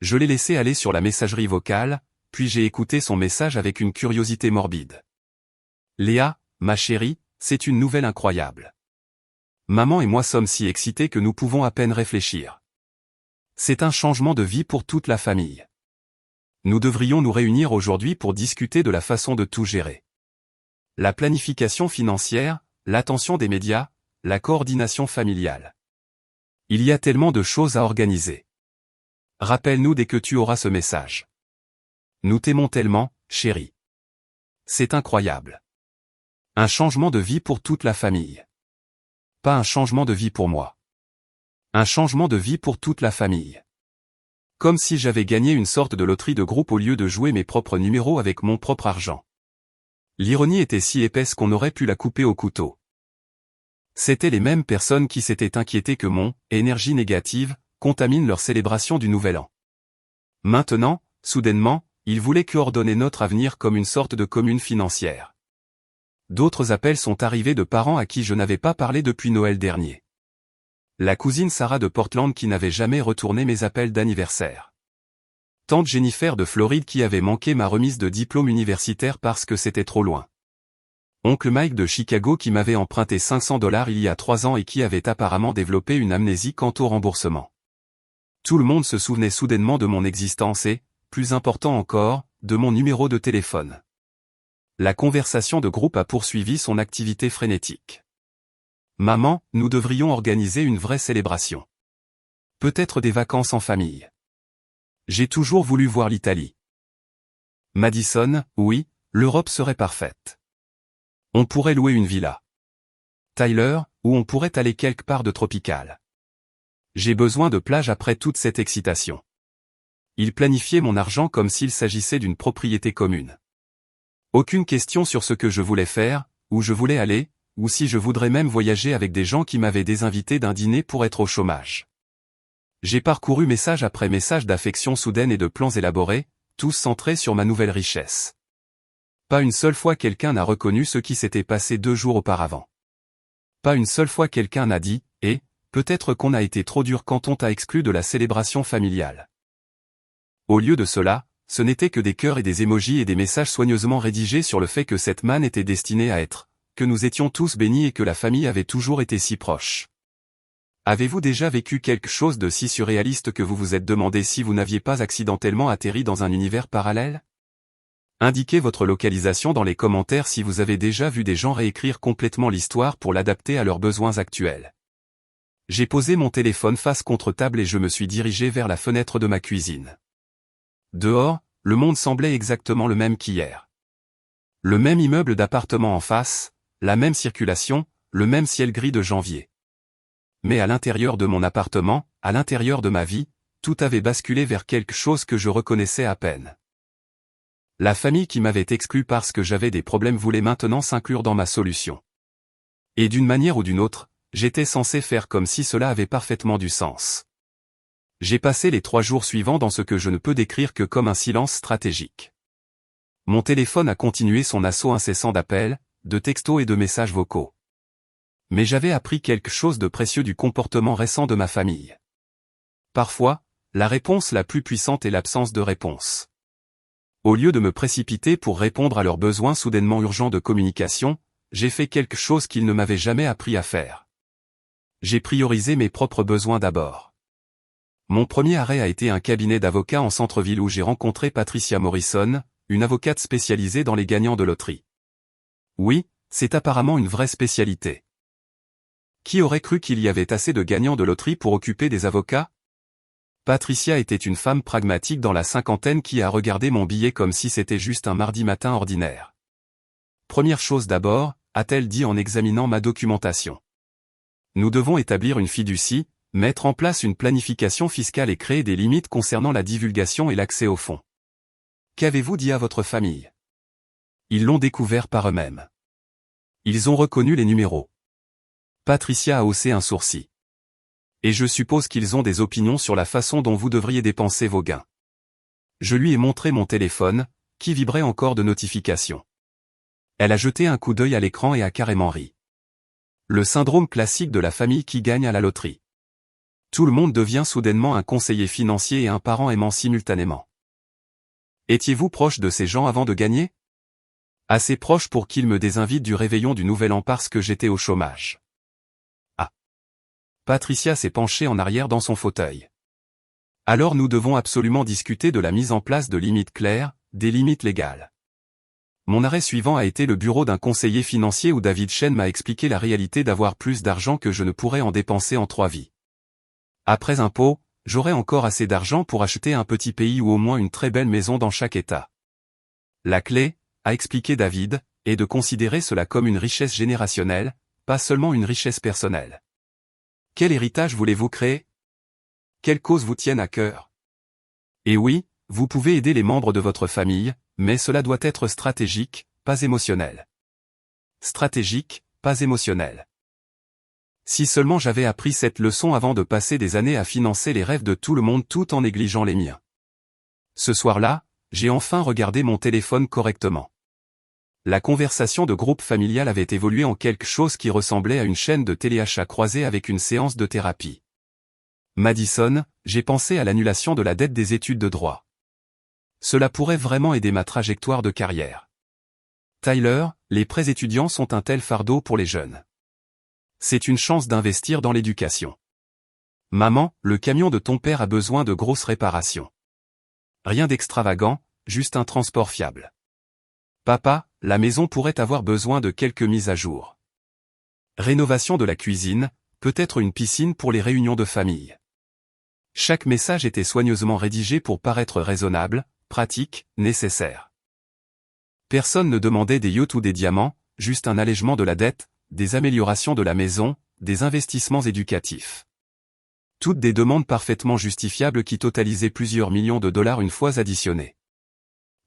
Je l'ai laissé aller sur la messagerie vocale, puis j'ai écouté son message avec une curiosité morbide. Léa, ma chérie, c'est une nouvelle incroyable. Maman et moi sommes si excités que nous pouvons à peine réfléchir. C'est un changement de vie pour toute la famille. Nous devrions nous réunir aujourd'hui pour discuter de la façon de tout gérer. La planification financière, l'attention des médias, la coordination familiale. Il y a tellement de choses à organiser. Rappelle-nous dès que tu auras ce message. Nous t'aimons tellement, chérie. C'est incroyable. Un changement de vie pour toute la famille. Pas un changement de vie pour moi. Un changement de vie pour toute la famille. Comme si j'avais gagné une sorte de loterie de groupe au lieu de jouer mes propres numéros avec mon propre argent. L'ironie était si épaisse qu'on aurait pu la couper au couteau. C'étaient les mêmes personnes qui s'étaient inquiétées que mon « énergie négative » contamine leur célébration du Nouvel An. Maintenant, soudainement, ils voulaient coordonner notre avenir comme une sorte de commune financière. D'autres appels sont arrivés de parents à qui je n'avais pas parlé depuis Noël dernier. La cousine Sarah de Portland qui n'avait jamais retourné mes appels d'anniversaire. Tante Jennifer de Floride qui avait manqué ma remise de diplôme universitaire parce que c'était trop loin. Oncle Mike de Chicago qui m'avait emprunté 500 $ il y a 3 ans et qui avait apparemment développé une amnésie quant au remboursement. Tout le monde se souvenait soudainement de mon existence et, plus important encore, de mon numéro de téléphone. La conversation de groupe a poursuivi son activité frénétique. Maman, nous devrions organiser une vraie célébration. Peut-être des vacances en famille. J'ai toujours voulu voir l'Italie. Madison, oui, l'Europe serait parfaite. On pourrait louer une villa. Tyler, ou on pourrait aller quelque part de tropical. J'ai besoin de plage après toute cette excitation. Il planifiait mon argent comme s'il s'agissait d'une propriété commune. Aucune question sur ce que je voulais faire, où je voulais aller, ou si je voudrais même voyager avec des gens qui m'avaient désinvité d'un dîner pour être au chômage. J'ai parcouru message après message d'affection soudaine et de plans élaborés, tous centrés sur ma nouvelle richesse. Pas une seule fois quelqu'un n'a reconnu ce qui s'était passé 2 jours auparavant. Pas une seule fois quelqu'un n'a dit « Eh, peut-être qu'on a été trop dur quand on t'a exclu de la célébration familiale ». Au lieu de cela, ce n'était que des cœurs et des émojis et des messages soigneusement rédigés sur le fait que cette manne était destinée à être, que nous étions tous bénis et que la famille avait toujours été si proche. Avez-vous déjà vécu quelque chose de si surréaliste que vous vous êtes demandé si vous n'aviez pas accidentellement atterri dans un univers parallèle? Indiquez votre localisation dans les commentaires si vous avez déjà vu des gens réécrire complètement l'histoire pour l'adapter à leurs besoins actuels. J'ai posé mon téléphone face contre table et je me suis dirigé vers la fenêtre de ma cuisine. Dehors, le monde semblait exactement le même qu'hier. Le même immeuble d'appartements en face, la même circulation, le même ciel gris de janvier. Mais à l'intérieur de mon appartement, à l'intérieur de ma vie, tout avait basculé vers quelque chose que je reconnaissais à peine. La famille qui m'avait exclu parce que j'avais des problèmes voulait maintenant s'inclure dans ma solution. Et d'une manière ou d'une autre, j'étais censé faire comme si cela avait parfaitement du sens. J'ai passé les 3 jours suivants dans ce que je ne peux décrire que comme un silence stratégique. Mon téléphone a continué son assaut incessant d'appels, de textos et de messages vocaux. Mais j'avais appris quelque chose de précieux du comportement récent de ma famille. Parfois, la réponse la plus puissante est l'absence de réponse. Au lieu de me précipiter pour répondre à leurs besoins soudainement urgents de communication, j'ai fait quelque chose qu'ils ne m'avaient jamais appris à faire. J'ai priorisé mes propres besoins d'abord. Mon premier arrêt a été un cabinet d'avocats en centre-ville où j'ai rencontré Patricia Morrison, une avocate spécialisée dans les gagnants de loterie. Oui, c'est apparemment une vraie spécialité. Qui aurait cru qu'il y avait assez de gagnants de loterie pour occuper des avocats? Patricia était une femme pragmatique dans la cinquantaine qui a regardé mon billet comme si c'était juste un mardi matin ordinaire. Première chose d'abord, a-t-elle dit en examinant ma documentation. Nous devons établir une fiducie, mettre en place une planification fiscale et créer des limites concernant la divulgation et l'accès aux fonds. Qu'avez-vous dit à votre famille? Ils l'ont découvert par eux-mêmes. Ils ont reconnu les numéros. Patricia a haussé un sourcil. Et je suppose qu'ils ont des opinions sur la façon dont vous devriez dépenser vos gains. Je lui ai montré mon téléphone, qui vibrait encore de notifications. Elle a jeté un coup d'œil à l'écran et a carrément ri. Le syndrome classique de la famille qui gagne à la loterie. Tout le monde devient soudainement un conseiller financier et un parent aimant simultanément. Étiez-vous proche de ces gens avant de gagner? Assez proche pour qu'ils me désinvitent du réveillon du Nouvel An parce que j'étais au chômage. Patricia s'est penchée en arrière dans son fauteuil. Alors nous devons absolument discuter de la mise en place de limites claires, des limites légales. Mon arrêt suivant a été le bureau d'un conseiller financier où David Chen m'a expliqué la réalité d'avoir plus d'argent que je ne pourrais en dépenser en 3 vies. Après impôts, j'aurais encore assez d'argent pour acheter un petit pays ou au moins une très belle maison dans chaque État. La clé, a expliqué David, est de considérer cela comme une richesse générationnelle, pas seulement une richesse personnelle. Quel héritage voulez-vous créer? Quelles causes vous tiennent à cœur? Et oui, vous pouvez aider les membres de votre famille, mais cela doit être stratégique, pas émotionnel. Stratégique, pas émotionnel. Si seulement j'avais appris cette leçon avant de passer des années à financer les rêves de tout le monde tout en négligeant les miens. Ce soir-là, j'ai enfin regardé mon téléphone correctement. La conversation de groupe familial avait évolué en quelque chose qui ressemblait à une chaîne de téléachat croisée avec une séance de thérapie. Madison, j'ai pensé à l'annulation de la dette des études de droit. Cela pourrait vraiment aider ma trajectoire de carrière. Tyler, les prêts étudiants sont un tel fardeau pour les jeunes. C'est une chance d'investir dans l'éducation. Maman, le camion de ton père a besoin de grosses réparations. Rien d'extravagant, juste un transport fiable. Papa, la maison pourrait avoir besoin de quelques mises à jour. Rénovation de la cuisine, peut-être une piscine pour les réunions de famille. Chaque message était soigneusement rédigé pour paraître raisonnable, pratique, nécessaire. Personne ne demandait des yachts ou des diamants, juste un allègement de la dette, des améliorations de la maison, des investissements éducatifs. Toutes des demandes parfaitement justifiables qui totalisaient plusieurs millions de dollars une fois additionnées.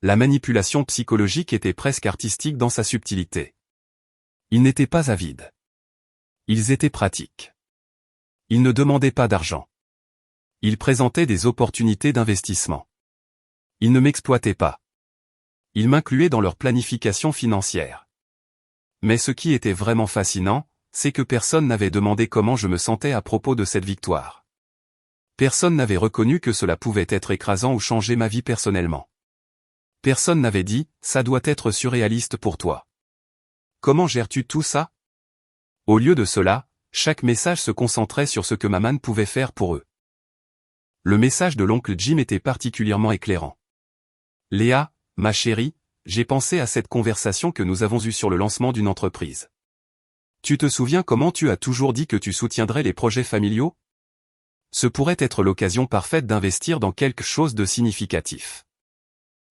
La manipulation psychologique était presque artistique dans sa subtilité. Ils n'étaient pas avides. Ils étaient pratiques. Ils ne demandaient pas d'argent. Ils présentaient des opportunités d'investissement. Ils ne m'exploitaient pas. Ils m'incluaient dans leur planification financière. Mais ce qui était vraiment fascinant, c'est que personne n'avait demandé comment je me sentais à propos de cette victoire. Personne n'avait reconnu que cela pouvait être écrasant ou changer ma vie personnellement. Personne n'avait dit, ça doit être surréaliste pour toi. Comment gères-tu tout ça? Au lieu de cela, chaque message se concentrait sur ce que maman pouvait faire pour eux. Le message de l'oncle Jim était particulièrement éclairant. Léa, ma chérie, j'ai pensé à cette conversation que nous avons eue sur le lancement d'une entreprise. Tu te souviens comment tu as toujours dit que tu soutiendrais les projets familiaux? Ce pourrait être l'occasion parfaite d'investir dans quelque chose de significatif.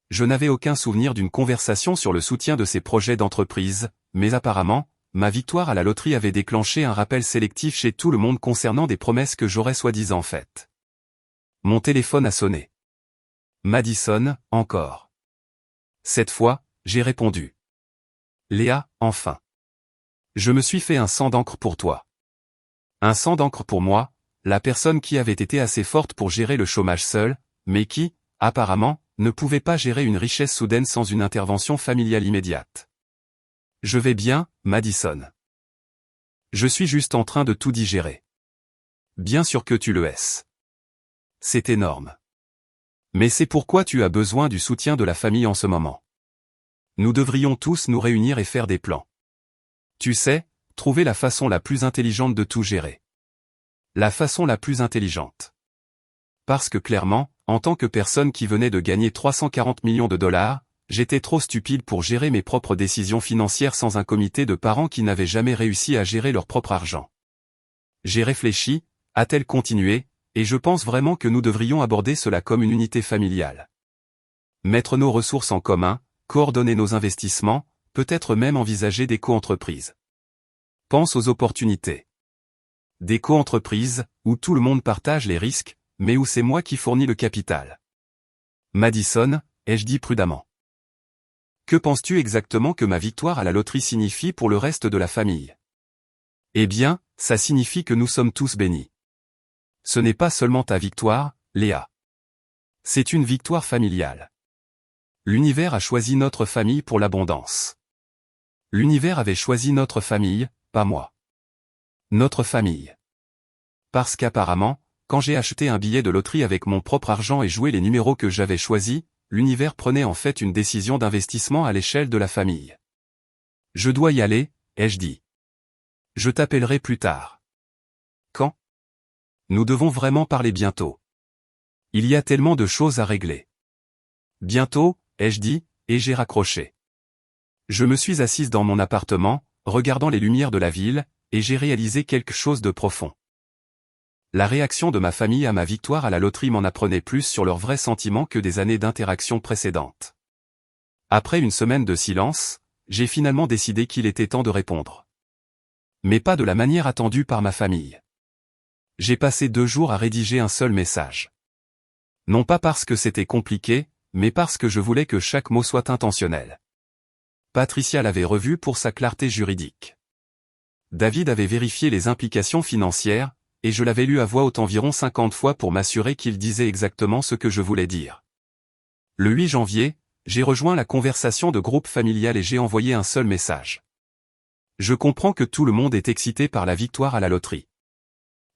Je n'avais aucun souvenir d'une conversation sur le soutien de ces projets d'entreprise, mais apparemment, ma victoire à la loterie avait déclenché un rappel sélectif chez tout le monde concernant des promesses que j'aurais soi-disant faites. Mon téléphone a sonné. Madison, encore. Cette fois, j'ai répondu. Léa, enfin. Je me suis fait un sang d'encre pour toi. Un sang d'encre pour moi, la personne qui avait été assez forte pour gérer le chômage seule, mais qui, apparemment, ne pouvait pas gérer une richesse soudaine sans une intervention familiale immédiate. Je vais bien, Madison. Je suis juste en train de tout digérer. Bien sûr que tu le es. C'est énorme. Mais c'est pourquoi tu as besoin du soutien de la famille en ce moment. Nous devrions tous nous réunir et faire des plans. Tu sais, trouver la façon la plus intelligente de tout gérer. La façon la plus intelligente. Parce que clairement, en tant que personne qui venait de gagner 340 millions de dollars, j'étais trop stupide pour gérer mes propres décisions financières sans un comité de parents qui n'avaient jamais réussi à gérer leur propre argent. J'ai réfléchi, a-t-elle continué, et je pense vraiment que nous devrions aborder cela comme une unité familiale. Mettre nos ressources en commun, coordonner nos investissements, peut-être même envisager des co-entreprises. Pense aux opportunités. Des co-entreprises, où tout le monde partage les risques, mais où c'est moi qui fournis le capital. Madison, ai-je dit prudemment. Que penses-tu exactement que ma victoire à la loterie signifie pour le reste de la famille? Eh bien, ça signifie que nous sommes tous bénis. Ce n'est pas seulement ta victoire, Léa. C'est une victoire familiale. L'univers a choisi notre famille pour l'abondance. L'univers avait choisi notre famille, pas moi. Notre famille. Parce qu'apparemment, quand j'ai acheté un billet de loterie avec mon propre argent et joué les numéros que j'avais choisis, l'univers prenait en fait une décision d'investissement à l'échelle de la famille. Je dois y aller, ai-je dit. Je t'appellerai plus tard. Quand? Nous devons vraiment parler bientôt. Il y a tellement de choses à régler. Bientôt, ai-je dit, et j'ai raccroché. Je me suis assise dans mon appartement, regardant les lumières de la ville, et j'ai réalisé quelque chose de profond. La réaction de ma famille à ma victoire à la loterie m'en apprenait plus sur leurs vrais sentiments que des années d'interaction précédentes. Après une semaine de silence, j'ai finalement décidé qu'il était temps de répondre. Mais pas de la manière attendue par ma famille. J'ai passé 2 jours à rédiger un seul message. Non pas parce que c'était compliqué, mais parce que je voulais que chaque mot soit intentionnel. Patricia l'avait revu pour sa clarté juridique. David avait vérifié les implications financières, et je l'avais lu à voix haute environ 50 fois pour m'assurer qu'il disait exactement ce que je voulais dire. Le 8 janvier, j'ai rejoint la conversation de groupe familial et j'ai envoyé un seul message. Je comprends que tout le monde est excité par la victoire à la loterie.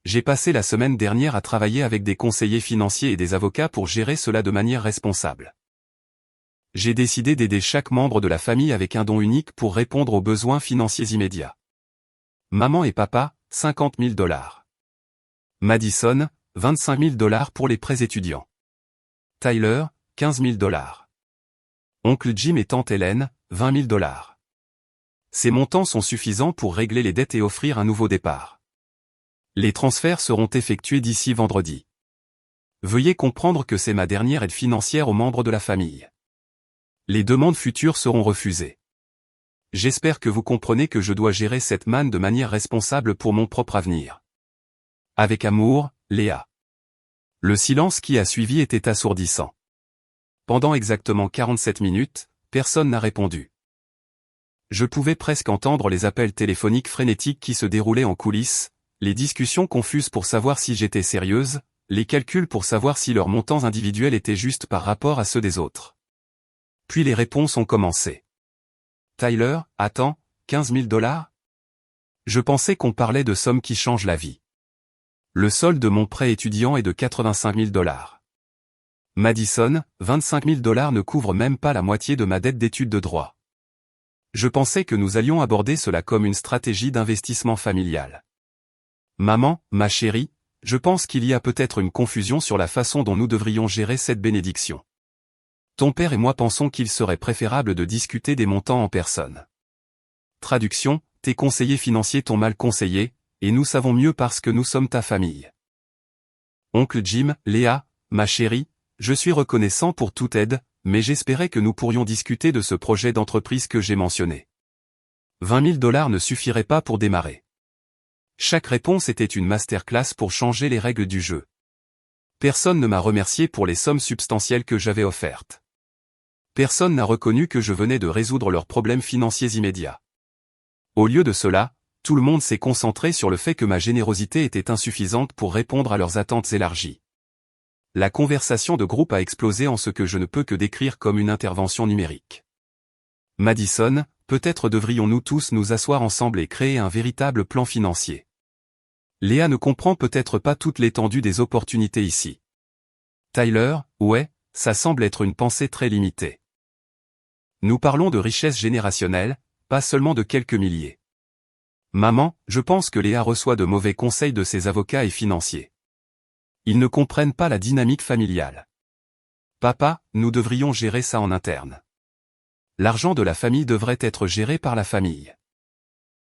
J'ai passé la semaine dernière à travailler avec des conseillers financiers et des avocats pour gérer cela de manière responsable. J'ai décidé d'aider chaque membre de la famille avec un don unique pour répondre aux besoins financiers immédiats. Maman et papa, 50 000 $. Madison, 25 000 $ pour les prêts étudiants. Tyler, 15 000 $. Oncle Jim et tante Hélène, 20 000 $. Ces montants sont suffisants pour régler les dettes et offrir un nouveau départ. Les transferts seront effectués d'ici vendredi. Veuillez comprendre que c'est ma dernière aide financière aux membres de la famille. Les demandes futures seront refusées. J'espère que vous comprenez que je dois gérer cette manne de manière responsable pour mon propre avenir. Avec amour, Léa. Le silence qui a suivi était assourdissant. Pendant exactement 47 minutes, personne n'a répondu. Je pouvais presque entendre les appels téléphoniques frénétiques qui se déroulaient en coulisses, les discussions confuses pour savoir si j'étais sérieuse, les calculs pour savoir si leurs montants individuels étaient justes par rapport à ceux des autres. Puis les réponses ont commencé. Tyler, attends, 15 000 $? Je pensais qu'on parlait de sommes qui changent la vie. Le solde de mon prêt étudiant est de 85 000 $. Madison, 25 000 $ ne couvre même pas la moitié de ma dette d'études de droit. Je pensais que nous allions aborder cela comme une stratégie d'investissement familial. Maman, ma chérie, je pense qu'il y a peut-être une confusion sur la façon dont nous devrions gérer cette bénédiction. Ton père et moi pensons qu'il serait préférable de discuter des montants en personne. Traduction, tes conseillers financiers t'ont mal conseillé, et nous savons mieux parce que nous sommes ta famille. Oncle Jim, Léa, ma chérie, je suis reconnaissant pour toute aide, mais j'espérais que nous pourrions discuter de ce projet d'entreprise que j'ai mentionné. 20 000 $ ne suffirait pas pour démarrer. Chaque réponse était une masterclass pour changer les règles du jeu. Personne ne m'a remercié pour les sommes substantielles que j'avais offertes. Personne n'a reconnu que je venais de résoudre leurs problèmes financiers immédiats. Au lieu de cela, tout le monde s'est concentré sur le fait que ma générosité était insuffisante pour répondre à leurs attentes élargies. La conversation de groupe a explosé en ce que je ne peux que décrire comme une intervention numérique. Madison, peut-être devrions-nous tous nous asseoir ensemble et créer un véritable plan financier. Léa ne comprend peut-être pas toute l'étendue des opportunités ici. Tyler, ouais, ça semble être une pensée très limitée. Nous parlons de richesse générationnelle, pas seulement de quelques milliers. Maman, je pense que Léa reçoit de mauvais conseils de ses avocats et financiers. Ils ne comprennent pas la dynamique familiale. Papa, nous devrions gérer ça en interne. L'argent de la famille devrait être géré par la famille.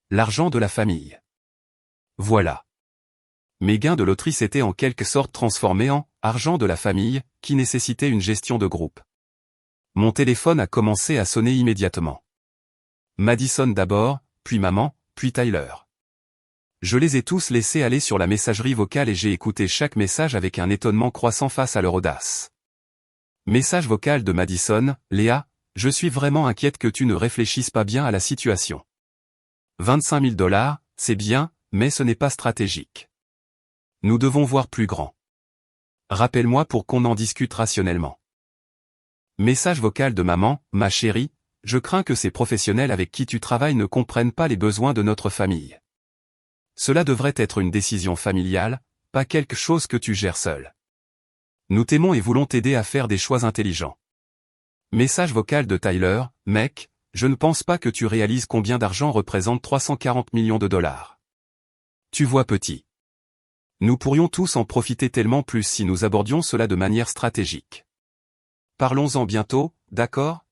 L'argent de la famille. Voilà. Mes gains de loterie s'étaient en quelque sorte transformés en « argent de la famille » qui nécessitait une gestion de groupe. Mon téléphone a commencé à sonner immédiatement. Madison d'abord, puis maman, puis Tyler. Je les ai tous laissés aller sur la messagerie vocale et j'ai écouté chaque message avec un étonnement croissant face à leur audace. Message vocal de Madison, Léa, je suis vraiment inquiète que tu ne réfléchisses pas bien à la situation. 25 000 $, c'est bien, mais ce n'est pas stratégique. Nous devons voir plus grand. Rappelle-moi pour qu'on en discute rationnellement. Message vocal de maman, ma chérie, je crains que ces professionnels avec qui tu travailles ne comprennent pas les besoins de notre famille. Cela devrait être une décision familiale, pas quelque chose que tu gères seul. Nous t'aimons et voulons t'aider à faire des choix intelligents. Message vocal de Tyler, mec, je ne pense pas que tu réalises combien d'argent représente 340 millions de $. Tu vois petit. Nous pourrions tous en profiter tellement plus si nous abordions cela de manière stratégique. Parlons-en bientôt, d'accord?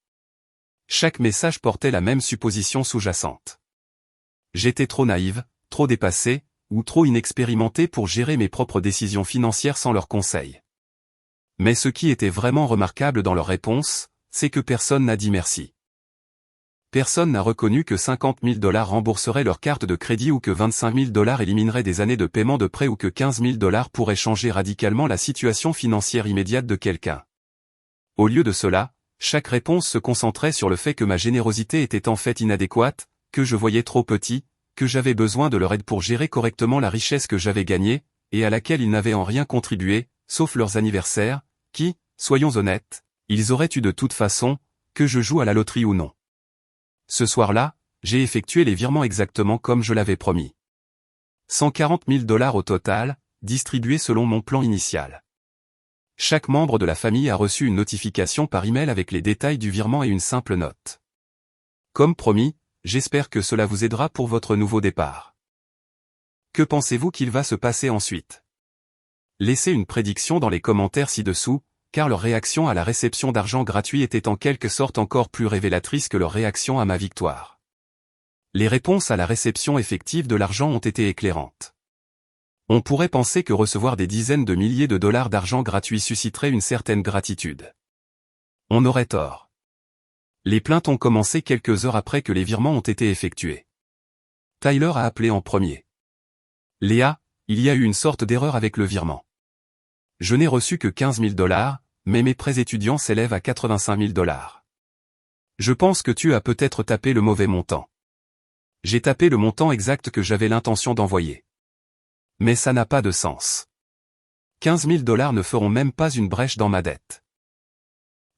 Chaque message portait la même supposition sous-jacente. J'étais trop naïve, trop dépassée, ou trop inexpérimentée pour gérer mes propres décisions financières sans leurs conseils. Mais ce qui était vraiment remarquable dans leur réponse, c'est que personne n'a dit merci. Personne n'a reconnu que 50 000 $ rembourseraient leur carte de crédit ou que 25 000 $ élimineraient des années de paiement de prêt ou que 15 000 $ pourraient changer radicalement la situation financière immédiate de quelqu'un. Au lieu de cela, chaque réponse se concentrait sur le fait que ma générosité était en fait inadéquate, que je voyais trop petit, que j'avais besoin de leur aide pour gérer correctement la richesse que j'avais gagnée, et à laquelle ils n'avaient en rien contribué, sauf leurs anniversaires, qui, soyons honnêtes, ils auraient eu de toute façon, que je joue à la loterie ou non. Ce soir-là, j'ai effectué les virements exactement comme je l'avais promis. 140 000 $ au total, distribués selon mon plan initial. Chaque membre de la famille a reçu une notification par email avec les détails du virement et une simple note. Comme promis, j'espère que cela vous aidera pour votre nouveau départ. Que pensez-vous qu'il va se passer ensuite? Laissez une prédiction dans les commentaires ci-dessous, car leur réaction à la réception d'argent gratuit était en quelque sorte encore plus révélatrice que leur réaction à ma victoire. Les réponses à la réception effective de l'argent ont été éclairantes. On pourrait penser que recevoir des dizaines de milliers de dollars d'argent gratuit susciterait une certaine gratitude. On aurait tort. Les plaintes ont commencé quelques heures après que les virements ont été effectués. Tyler a appelé en premier. Léa, il y a eu une sorte d'erreur avec le virement. Je n'ai reçu que 15 000 $, mais mes prêts étudiants s'élèvent à 85 000 $. Je pense que tu as peut-être tapé le mauvais montant. J'ai tapé le montant exact que j'avais l'intention d'envoyer. Mais ça n'a pas de sens. 15 000 $ ne feront même pas une brèche dans ma dette.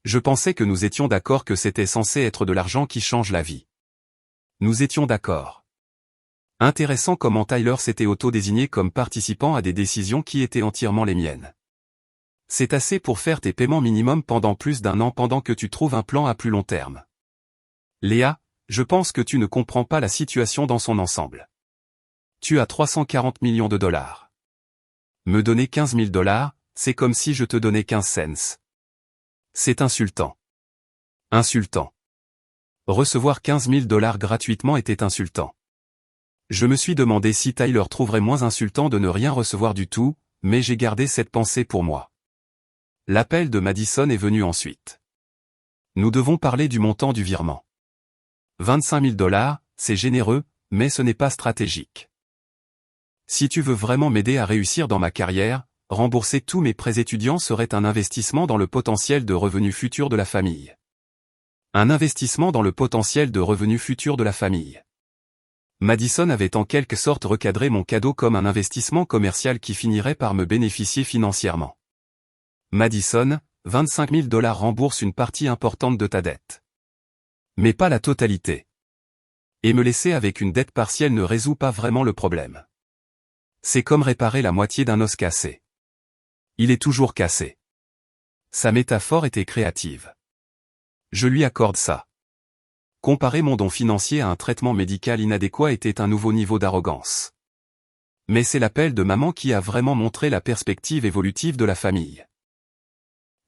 Je pensais que nous étions d'accord que c'était censé être de l'argent qui change la vie. Nous étions d'accord. Intéressant comment Tyler s'était auto-désigné comme participant à des décisions qui étaient entièrement les miennes. C'est assez pour faire tes paiements minimum pendant plus d'un an pendant que tu trouves un plan à plus long terme. Léa, je pense que tu ne comprends pas la situation dans son ensemble. Tu as 340 millions de dollars. Me donner 15 000 dollars, c'est comme si je te donnais 15 cents. C'est insultant. Insultant. Recevoir 15 000 dollars gratuitement était insultant. Je me suis demandé si Tyler trouverait moins insultant de ne rien recevoir du tout, mais j'ai gardé cette pensée pour moi. L'appel de Madison est venu ensuite. Nous devons parler du montant du virement. 25 000 dollars, c'est généreux, mais ce n'est pas stratégique. Si tu veux vraiment m'aider à réussir dans ma carrière, rembourser tous mes prêts étudiants serait un investissement dans le potentiel de revenus futurs de la famille. Un investissement dans le potentiel de revenus futurs de la famille. Madison avait en quelque sorte recadré mon cadeau comme un investissement commercial qui finirait par me bénéficier financièrement. Madison, 25 000 dollars rembourse une partie importante de ta dette. Mais pas la totalité. Et me laisser avec une dette partielle ne résout pas vraiment le problème. C'est comme réparer la moitié d'un os cassé. Il est toujours cassé. Sa métaphore était créative. Je lui accorde ça. Comparer mon don financier à un traitement médical inadéquat était un nouveau niveau d'arrogance. Mais c'est l'appel de maman qui a vraiment montré la perspective évolutive de la famille.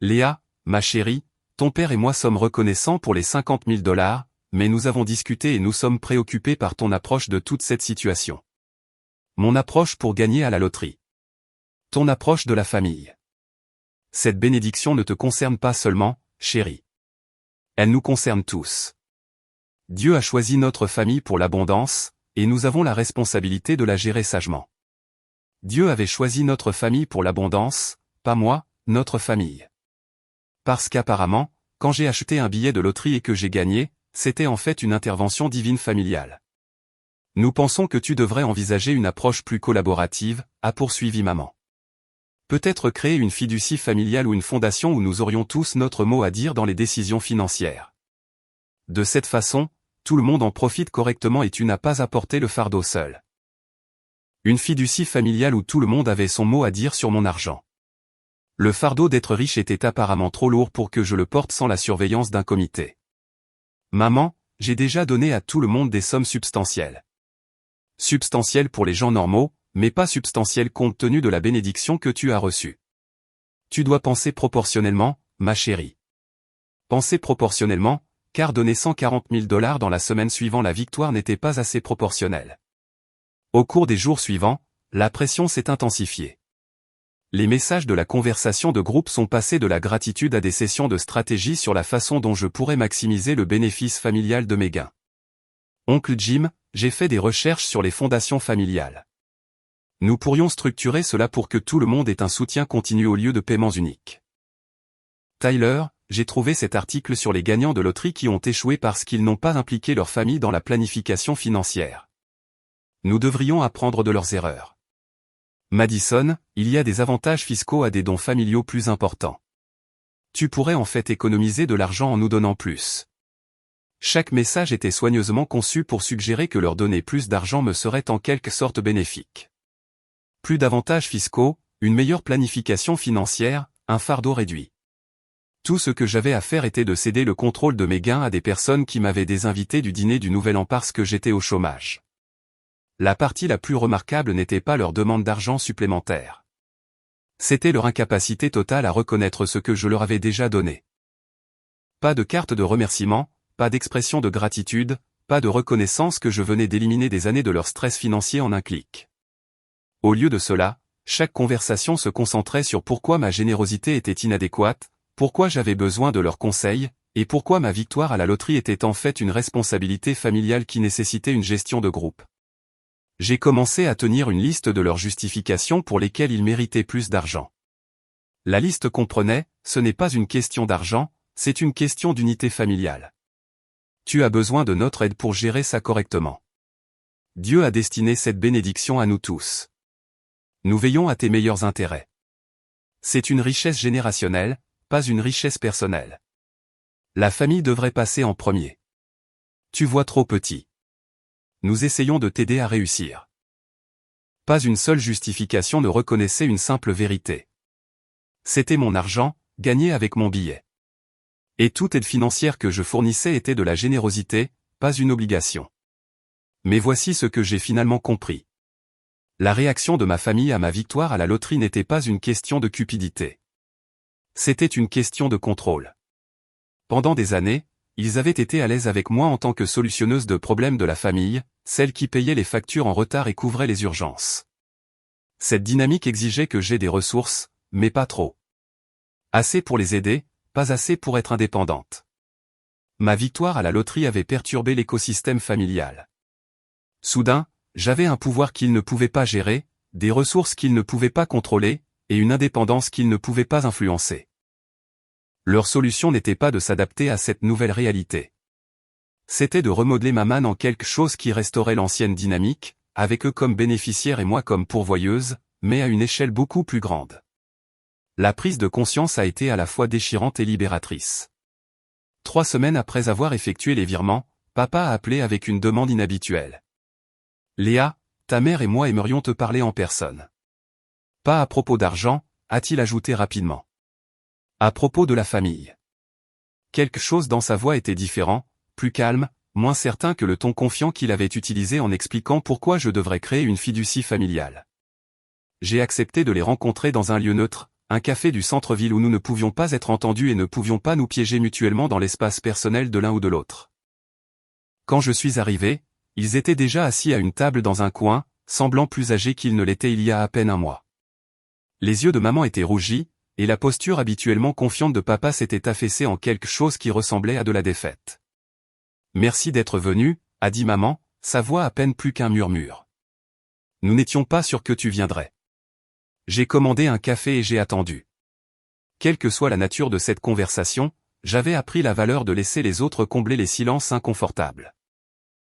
Léa, ma chérie, ton père et moi sommes reconnaissants pour les 50 000 dollars, mais nous avons discuté et nous sommes préoccupés par ton approche de toute cette situation. Mon approche pour gagner à la loterie. Ton approche de la famille. Cette bénédiction ne te concerne pas seulement, chérie. Elle nous concerne tous. Dieu a choisi notre famille pour l'abondance, et nous avons la responsabilité de la gérer sagement. Dieu avait choisi notre famille pour l'abondance, pas moi, notre famille. Parce qu'apparemment, quand j'ai acheté un billet de loterie et que j'ai gagné, c'était en fait une intervention divine familiale. Nous pensons que tu devrais envisager une approche plus collaborative, a poursuivi maman. Peut-être créer une fiducie familiale ou une fondation où nous aurions tous notre mot à dire dans les décisions financières. De cette façon, tout le monde en profite correctement et tu n'as pas à porter le fardeau seul. Une fiducie familiale où tout le monde avait son mot à dire sur mon argent. Le fardeau d'être riche était apparemment trop lourd pour que je le porte sans la surveillance d'un comité. Maman, j'ai déjà donné à tout le monde des sommes substantielles. Substantielles pour les gens normaux, mais pas substantielles compte tenu de la bénédiction que tu as reçue. Tu dois penser proportionnellement, ma chérie. Penser proportionnellement, car donner 140 000 dollars dans la semaine suivant la victoire n'était pas assez proportionnel. Au cours des jours suivants, la pression s'est intensifiée. Les messages de la conversation de groupe sont passés de la gratitude à des sessions de stratégie sur la façon dont je pourrais maximiser le bénéfice familial de mes gains. Oncle Jim, j'ai fait des recherches sur les fondations familiales. Nous pourrions structurer cela pour que tout le monde ait un soutien continu au lieu de paiements uniques. Tyler, j'ai trouvé cet article sur les gagnants de loterie qui ont échoué parce qu'ils n'ont pas impliqué leur famille dans la planification financière. Nous devrions apprendre de leurs erreurs. Madison, il y a des avantages fiscaux à des dons familiaux plus importants. Tu pourrais en fait économiser de l'argent en nous donnant plus. Chaque message était soigneusement conçu pour suggérer que leur donner plus d'argent me serait en quelque sorte bénéfique. Plus d'avantages fiscaux, une meilleure planification financière, un fardeau réduit. Tout ce que j'avais à faire était de céder le contrôle de mes gains à des personnes qui m'avaient désinvité du dîner du Nouvel An parce que j'étais au chômage. La partie la plus remarquable n'était pas leur demande d'argent supplémentaire. C'était leur incapacité totale à reconnaître ce que je leur avais déjà donné. Pas de carte de remerciement, pas d'expression de gratitude, pas de reconnaissance que je venais d'éliminer des années de leur stress financier en un clic. Au lieu de cela, chaque conversation se concentrait sur pourquoi ma générosité était inadéquate, pourquoi j'avais besoin de leurs conseils, et pourquoi ma victoire à la loterie était en fait une responsabilité familiale qui nécessitait une gestion de groupe. J'ai commencé à tenir une liste de leurs justifications pour lesquelles ils méritaient plus d'argent. La liste comprenait, ce n'est pas une question d'argent, c'est une question d'unité familiale. Tu as besoin de notre aide pour gérer ça correctement. Dieu a destiné cette bénédiction à nous tous. Nous veillons à tes meilleurs intérêts. C'est une richesse générationnelle, pas une richesse personnelle. La famille devrait passer en premier. Tu vois trop petit. Nous essayons de t'aider à réussir. Pas une seule justification ne reconnaissait une simple vérité. C'était mon argent, gagné avec mon billet. Et toute aide financière que je fournissais était de la générosité, pas une obligation. Mais voici ce que j'ai finalement compris. La réaction de ma famille à ma victoire à la loterie n'était pas une question de cupidité. C'était une question de contrôle. Pendant des années, ils avaient été à l'aise avec moi en tant que solutionneuse de problèmes de la famille, celle qui payait les factures en retard et couvrait les urgences. Cette dynamique exigeait que j'aie des ressources, mais pas trop. Assez pour les aider, pas assez pour être indépendante. Ma victoire à la loterie avait perturbé l'écosystème familial. Soudain, j'avais un pouvoir qu'ils ne pouvaient pas gérer, des ressources qu'ils ne pouvaient pas contrôler, et une indépendance qu'ils ne pouvaient pas influencer. Leur solution n'était pas de s'adapter à cette nouvelle réalité. C'était de remodeler ma manne en quelque chose qui restaurait l'ancienne dynamique, avec eux comme bénéficiaires et moi comme pourvoyeuse, mais à une échelle beaucoup plus grande. La prise de conscience a été à la fois déchirante et libératrice. 3 semaines après avoir effectué les virements, papa a appelé avec une demande inhabituelle. « Léa, ta mère et moi aimerions te parler en personne. » Pas à propos d'argent, a-t-il ajouté rapidement. À propos de la famille. Quelque chose dans sa voix était différent, plus calme, moins certain que le ton confiant qu'il avait utilisé en expliquant pourquoi je devrais créer une fiducie familiale. J'ai accepté de les rencontrer dans un lieu neutre, un café du centre-ville où nous ne pouvions pas être entendus et ne pouvions pas nous piéger mutuellement dans l'espace personnel de l'un ou de l'autre. Quand je suis arrivé, ils étaient déjà assis à une table dans un coin, semblant plus âgés qu'ils ne l'étaient il y a à peine un mois. Les yeux de maman étaient rougis, et la posture habituellement confiante de papa s'était affaissée en quelque chose qui ressemblait à de la défaite. « Merci d'être venu, » a dit maman, sa voix à peine plus qu'un murmure. « Nous n'étions pas sûrs que tu viendrais. » J'ai commandé un café et j'ai attendu. Quelle que soit la nature de cette conversation, j'avais appris la valeur de laisser les autres combler les silences inconfortables.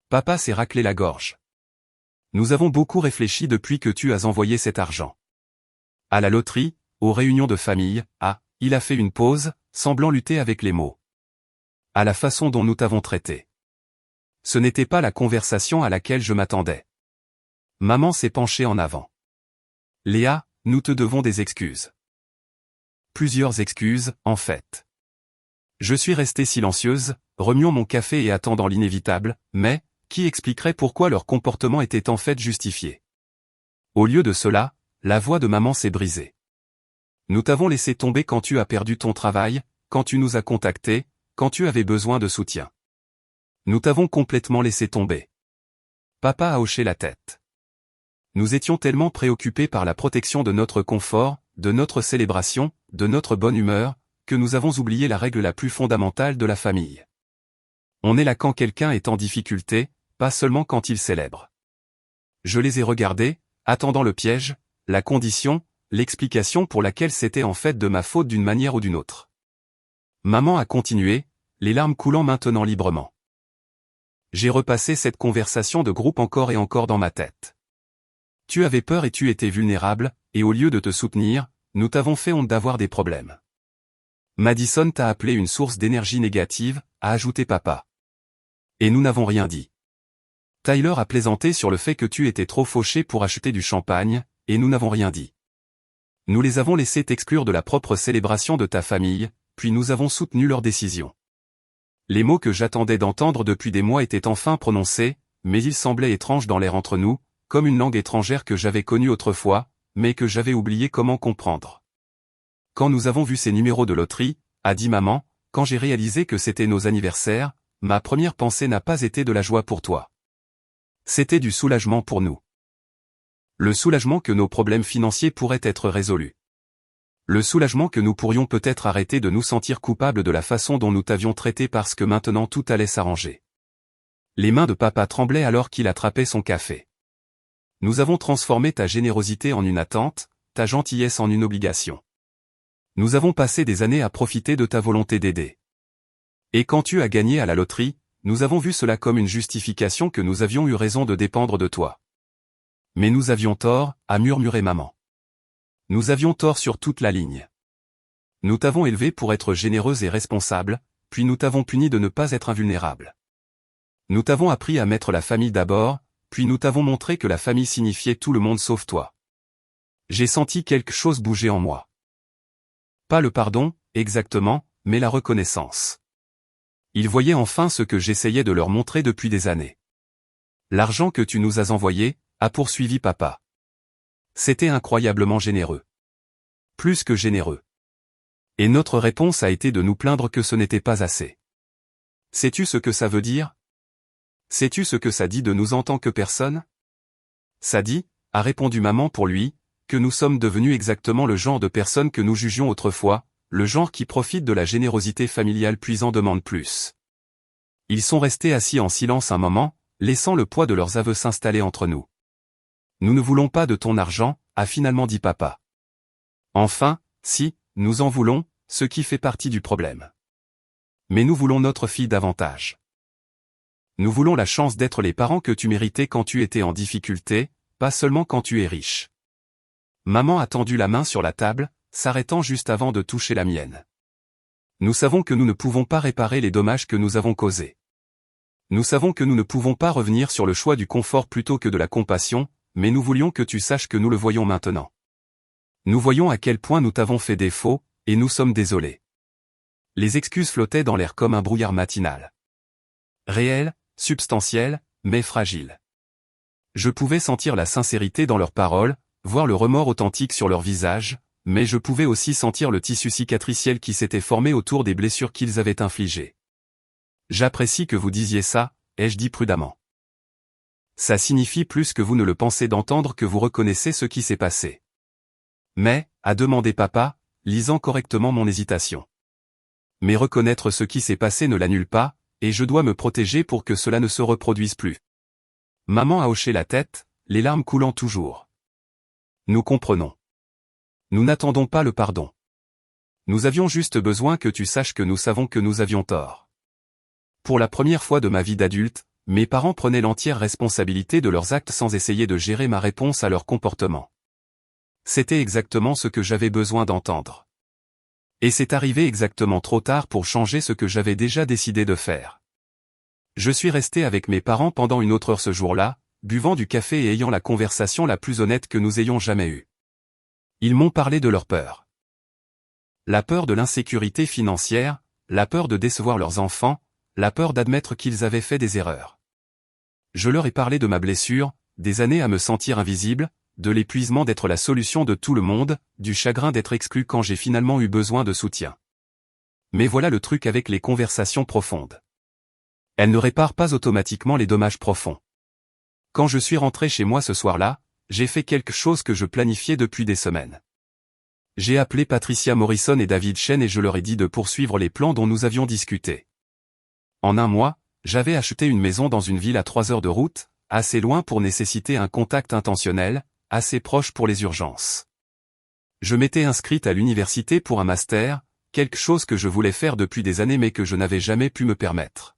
Papa s'est raclé la gorge. « Nous avons beaucoup réfléchi depuis que tu as envoyé cet argent. » À la loterie, aux réunions de famille, il a fait une pause, semblant lutter avec les mots. À la façon dont nous t'avons traité. Ce n'était pas la conversation à laquelle je m'attendais. Maman s'est penchée en avant. Léa, nous te devons des excuses. Plusieurs excuses, en fait. Je suis restée silencieuse, remuant mon café et attendant l'inévitable, mais, qui expliquerait pourquoi leur comportement était en fait justifié? Au lieu de cela, la voix de maman s'est brisée. Nous t'avons laissé tomber quand tu as perdu ton travail, quand tu nous as contactés, quand tu avais besoin de soutien. Nous t'avons complètement laissé tomber. Papa a hoché la tête. Nous étions tellement préoccupés par la protection de notre confort, de notre célébration, de notre bonne humeur, que nous avons oublié la règle la plus fondamentale de la famille. On est là quand quelqu'un est en difficulté, pas seulement quand il célèbre. Je les ai regardés, attendant le piège, la condition, l'explication pour laquelle c'était en fait de ma faute d'une manière ou d'une autre. Maman a continué, les larmes coulant maintenant librement. J'ai repassé cette conversation de groupe encore et encore dans ma tête. Tu avais peur et tu étais vulnérable, et au lieu de te soutenir, nous t'avons fait honte d'avoir des problèmes. Madison t'a appelé une source d'énergie négative, a ajouté papa. Et nous n'avons rien dit. Tyler a plaisanté sur le fait que tu étais trop fauché pour acheter du champagne, et nous n'avons rien dit. Nous les avons laissés t'exclure de la propre célébration de ta famille, puis nous avons soutenu leur décision. Les mots que j'attendais d'entendre depuis des mois étaient enfin prononcés, mais ils semblaient étranges dans l'air entre nous, comme une langue étrangère que j'avais connue autrefois, mais que j'avais oublié comment comprendre. Quand nous avons vu ces numéros de loterie, a dit maman, quand j'ai réalisé que c'était nos anniversaires, ma première pensée n'a pas été de la joie pour toi. C'était du soulagement pour nous. Le soulagement que nos problèmes financiers pourraient être résolus. Le soulagement que nous pourrions peut-être arrêter de nous sentir coupables de la façon dont nous t'avions traité parce que maintenant tout allait s'arranger. Les mains de papa tremblaient alors qu'il attrapait son café. Nous avons transformé ta générosité en une attente, ta gentillesse en une obligation. Nous avons passé des années à profiter de ta volonté d'aider. Et quand tu as gagné à la loterie, nous avons vu cela comme une justification que nous avions eu raison de dépendre de toi. Mais nous avions tort, a murmuré maman. Nous avions tort sur toute la ligne. Nous t'avons élevé pour être généreuse et responsable, puis nous t'avons puni de ne pas être invulnérable. Nous t'avons appris à mettre la famille d'abord, puis nous t'avons montré que la famille signifiait tout le monde sauf toi. J'ai senti quelque chose bouger en moi. Pas le pardon, exactement, mais la reconnaissance. Ils voyaient enfin ce que j'essayais de leur montrer depuis des années. L'argent que tu nous as envoyé, a poursuivi papa. C'était incroyablement généreux. Plus que généreux. Et notre réponse a été de nous plaindre que ce n'était pas assez. Sais-tu ce que ça veut dire? Sais-tu ce que ça dit de nous en tant que personne? Ça dit, a répondu maman pour lui, que nous sommes devenus exactement le genre de personnes que nous jugions autrefois, le genre qui profite de la générosité familiale puis en demande plus. Ils sont restés assis en silence un moment, laissant le poids de leurs aveux s'installer entre nous. Nous ne voulons pas de ton argent, a finalement dit papa. Enfin, si, nous en voulons, ce qui fait partie du problème. Mais nous voulons notre fille davantage. Nous voulons la chance d'être les parents que tu méritais quand tu étais en difficulté, pas seulement quand tu es riche. Maman a tendu la main sur la table, s'arrêtant juste avant de toucher la mienne. Nous savons que nous ne pouvons pas réparer les dommages que nous avons causés. Nous savons que nous ne pouvons pas revenir sur le choix du confort plutôt que de la compassion, mais nous voulions que tu saches que nous le voyons maintenant. Nous voyons à quel point nous t'avons fait défaut, et nous sommes désolés. Les excuses flottaient dans l'air comme un brouillard matinal. Réelles, substantielles, mais fragiles. Je pouvais sentir la sincérité dans leurs paroles, voir le remords authentique sur leur visage, mais je pouvais aussi sentir le tissu cicatriciel qui s'était formé autour des blessures qu'ils avaient infligées. J'apprécie que vous disiez ça, ai-je dit prudemment. Ça signifie plus que vous ne le pensez d'entendre que vous reconnaissez ce qui s'est passé. Mais, a demandé papa, lisant correctement mon hésitation. Mais reconnaître ce qui s'est passé ne l'annule pas, et je dois me protéger pour que cela ne se reproduise plus. Maman a hoché la tête, les larmes coulant toujours. Nous comprenons. Nous n'attendons pas le pardon. Nous avions juste besoin que tu saches que nous savons que nous avions tort. Pour la première fois de ma vie d'adulte, mes parents prenaient l'entière responsabilité de leurs actes sans essayer de gérer ma réponse à leur comportement. C'était exactement ce que j'avais besoin d'entendre. Et c'est arrivé exactement trop tard pour changer ce que j'avais déjà décidé de faire. Je suis resté avec mes parents pendant une autre heure ce jour-là, buvant du café et ayant la conversation la plus honnête que nous ayons jamais eue. Ils m'ont parlé de leur peur. La peur de l'insécurité financière, la peur de décevoir leurs enfants, la peur d'admettre qu'ils avaient fait des erreurs. Je leur ai parlé de ma blessure, des années à me sentir invisible, de l'épuisement d'être la solution de tout le monde, du chagrin d'être exclu quand j'ai finalement eu besoin de soutien. Mais voilà le truc avec les conversations profondes. Elles ne réparent pas automatiquement les dommages profonds. Quand je suis rentré chez moi ce soir-là, j'ai fait quelque chose que je planifiais depuis des semaines. J'ai appelé Patricia Morrison et David Chen et je leur ai dit de poursuivre les plans dont nous avions discuté. En un mois, j'avais acheté une maison dans une ville à 3 heures de route, assez loin pour nécessiter un contact intentionnel, assez proche pour les urgences. Je m'étais inscrite à l'université pour un master, quelque chose que je voulais faire depuis des années mais que je n'avais jamais pu me permettre.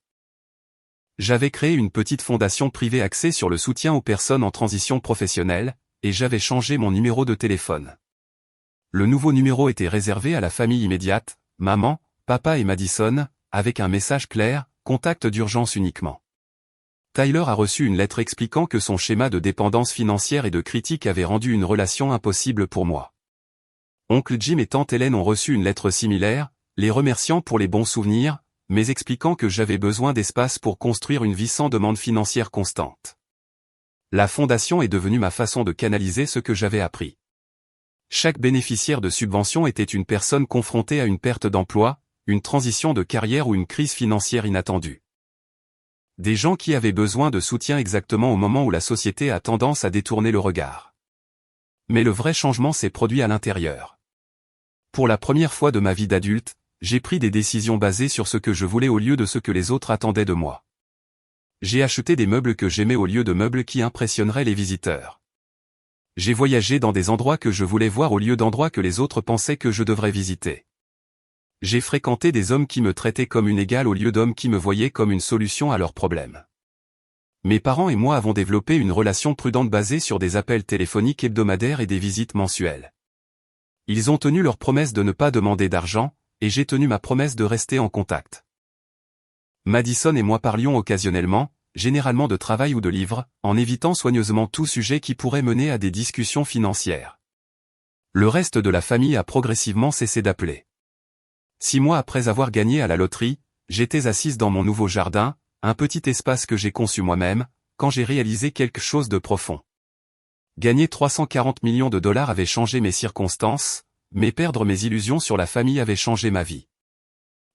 J'avais créé une petite fondation privée axée sur le soutien aux personnes en transition professionnelle, et j'avais changé mon numéro de téléphone. Le nouveau numéro était réservé à la famille immédiate, maman, papa et Madison, avec un message clair, contact d'urgence uniquement. Tyler a reçu une lettre expliquant que son schéma de dépendance financière et de critique avait rendu une relation impossible pour moi. Oncle Jim et tante Hélène ont reçu une lettre similaire, les remerciant pour les bons souvenirs, mais expliquant que j'avais besoin d'espace pour construire une vie sans demande financière constante. La fondation est devenue ma façon de canaliser ce que j'avais appris. Chaque bénéficiaire de subvention était une personne confrontée à une perte d'emploi, une transition de carrière ou une crise financière inattendue. Des gens qui avaient besoin de soutien exactement au moment où la société a tendance à détourner le regard. Mais le vrai changement s'est produit à l'intérieur. Pour la première fois de ma vie d'adulte, j'ai pris des décisions basées sur ce que je voulais au lieu de ce que les autres attendaient de moi. J'ai acheté des meubles que j'aimais au lieu de meubles qui impressionneraient les visiteurs. J'ai voyagé dans des endroits que je voulais voir au lieu d'endroits que les autres pensaient que je devrais visiter. J'ai fréquenté des hommes qui me traitaient comme une égale au lieu d'hommes qui me voyaient comme une solution à leurs problèmes. Mes parents et moi avons développé une relation prudente basée sur des appels téléphoniques hebdomadaires et des visites mensuelles. Ils ont tenu leur promesse de ne pas demander d'argent, et j'ai tenu ma promesse de rester en contact. Madison et moi parlions occasionnellement, généralement de travail ou de livres, en évitant soigneusement tout sujet qui pourrait mener à des discussions financières. Le reste de la famille a progressivement cessé d'appeler. 6 mois après avoir gagné à la loterie, j'étais assise dans mon nouveau jardin, un petit espace que j'ai conçu moi-même, quand j'ai réalisé quelque chose de profond. Gagner 340 millions de dollars avait changé mes circonstances, mais perdre mes illusions sur la famille avait changé ma vie.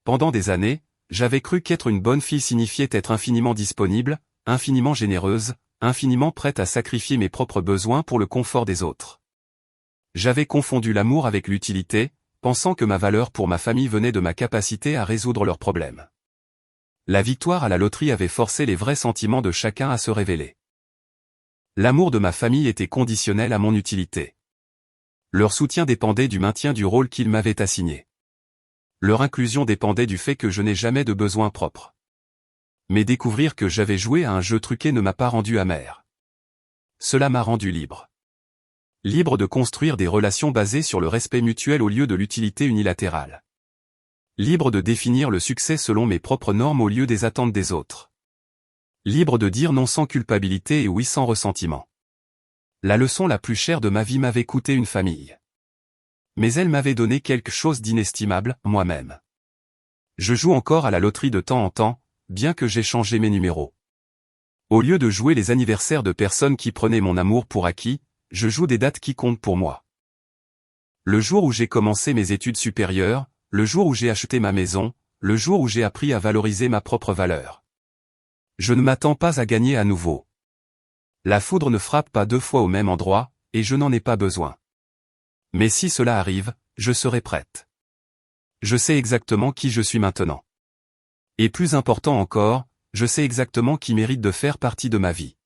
Pendant des années, j'avais cru qu'être une bonne fille signifiait être infiniment disponible, infiniment généreuse, infiniment prête à sacrifier mes propres besoins pour le confort des autres. J'avais confondu l'amour avec l'utilité, pensant que ma valeur pour ma famille venait de ma capacité à résoudre leurs problèmes. La victoire à la loterie avait forcé les vrais sentiments de chacun à se révéler. L'amour de ma famille était conditionnel à mon utilité. Leur soutien dépendait du maintien du rôle qu'ils m'avaient assigné. Leur inclusion dépendait du fait que je n'ai jamais de besoin propre. Mais découvrir que j'avais joué à un jeu truqué ne m'a pas rendu amer. Cela m'a rendu libre. Libre de construire des relations basées sur le respect mutuel au lieu de l'utilité unilatérale. Libre de définir le succès selon mes propres normes au lieu des attentes des autres. Libre de dire non sans culpabilité et oui sans ressentiment. La leçon la plus chère de ma vie m'avait coûté une famille. Mais elle m'avait donné quelque chose d'inestimable, moi-même. Je joue encore à la loterie de temps en temps, bien que j'ai changé mes numéros. Au lieu de jouer les anniversaires de personnes qui prenaient mon amour pour acquis, je joue des dates qui comptent pour moi. Le jour où j'ai commencé mes études supérieures, le jour où j'ai acheté ma maison, le jour où j'ai appris à valoriser ma propre valeur. Je ne m'attends pas à gagner à nouveau. La foudre ne frappe pas 2 fois au même endroit, et je n'en ai pas besoin. Mais si cela arrive, je serai prête. Je sais exactement qui je suis maintenant. Et plus important encore, je sais exactement qui mérite de faire partie de ma vie.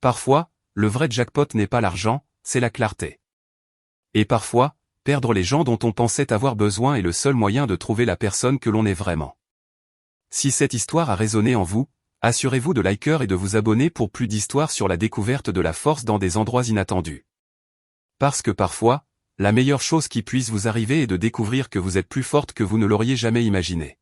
Parfois, le vrai jackpot n'est pas l'argent, c'est la clarté. Et parfois, perdre les gens dont on pensait avoir besoin est le seul moyen de trouver la personne que l'on est vraiment. Si cette histoire a résonné en vous, assurez-vous de liker et de vous abonner pour plus d'histoires sur la découverte de la force dans des endroits inattendus. Parce que parfois, la meilleure chose qui puisse vous arriver est de découvrir que vous êtes plus forte que vous ne l'auriez jamais imaginé.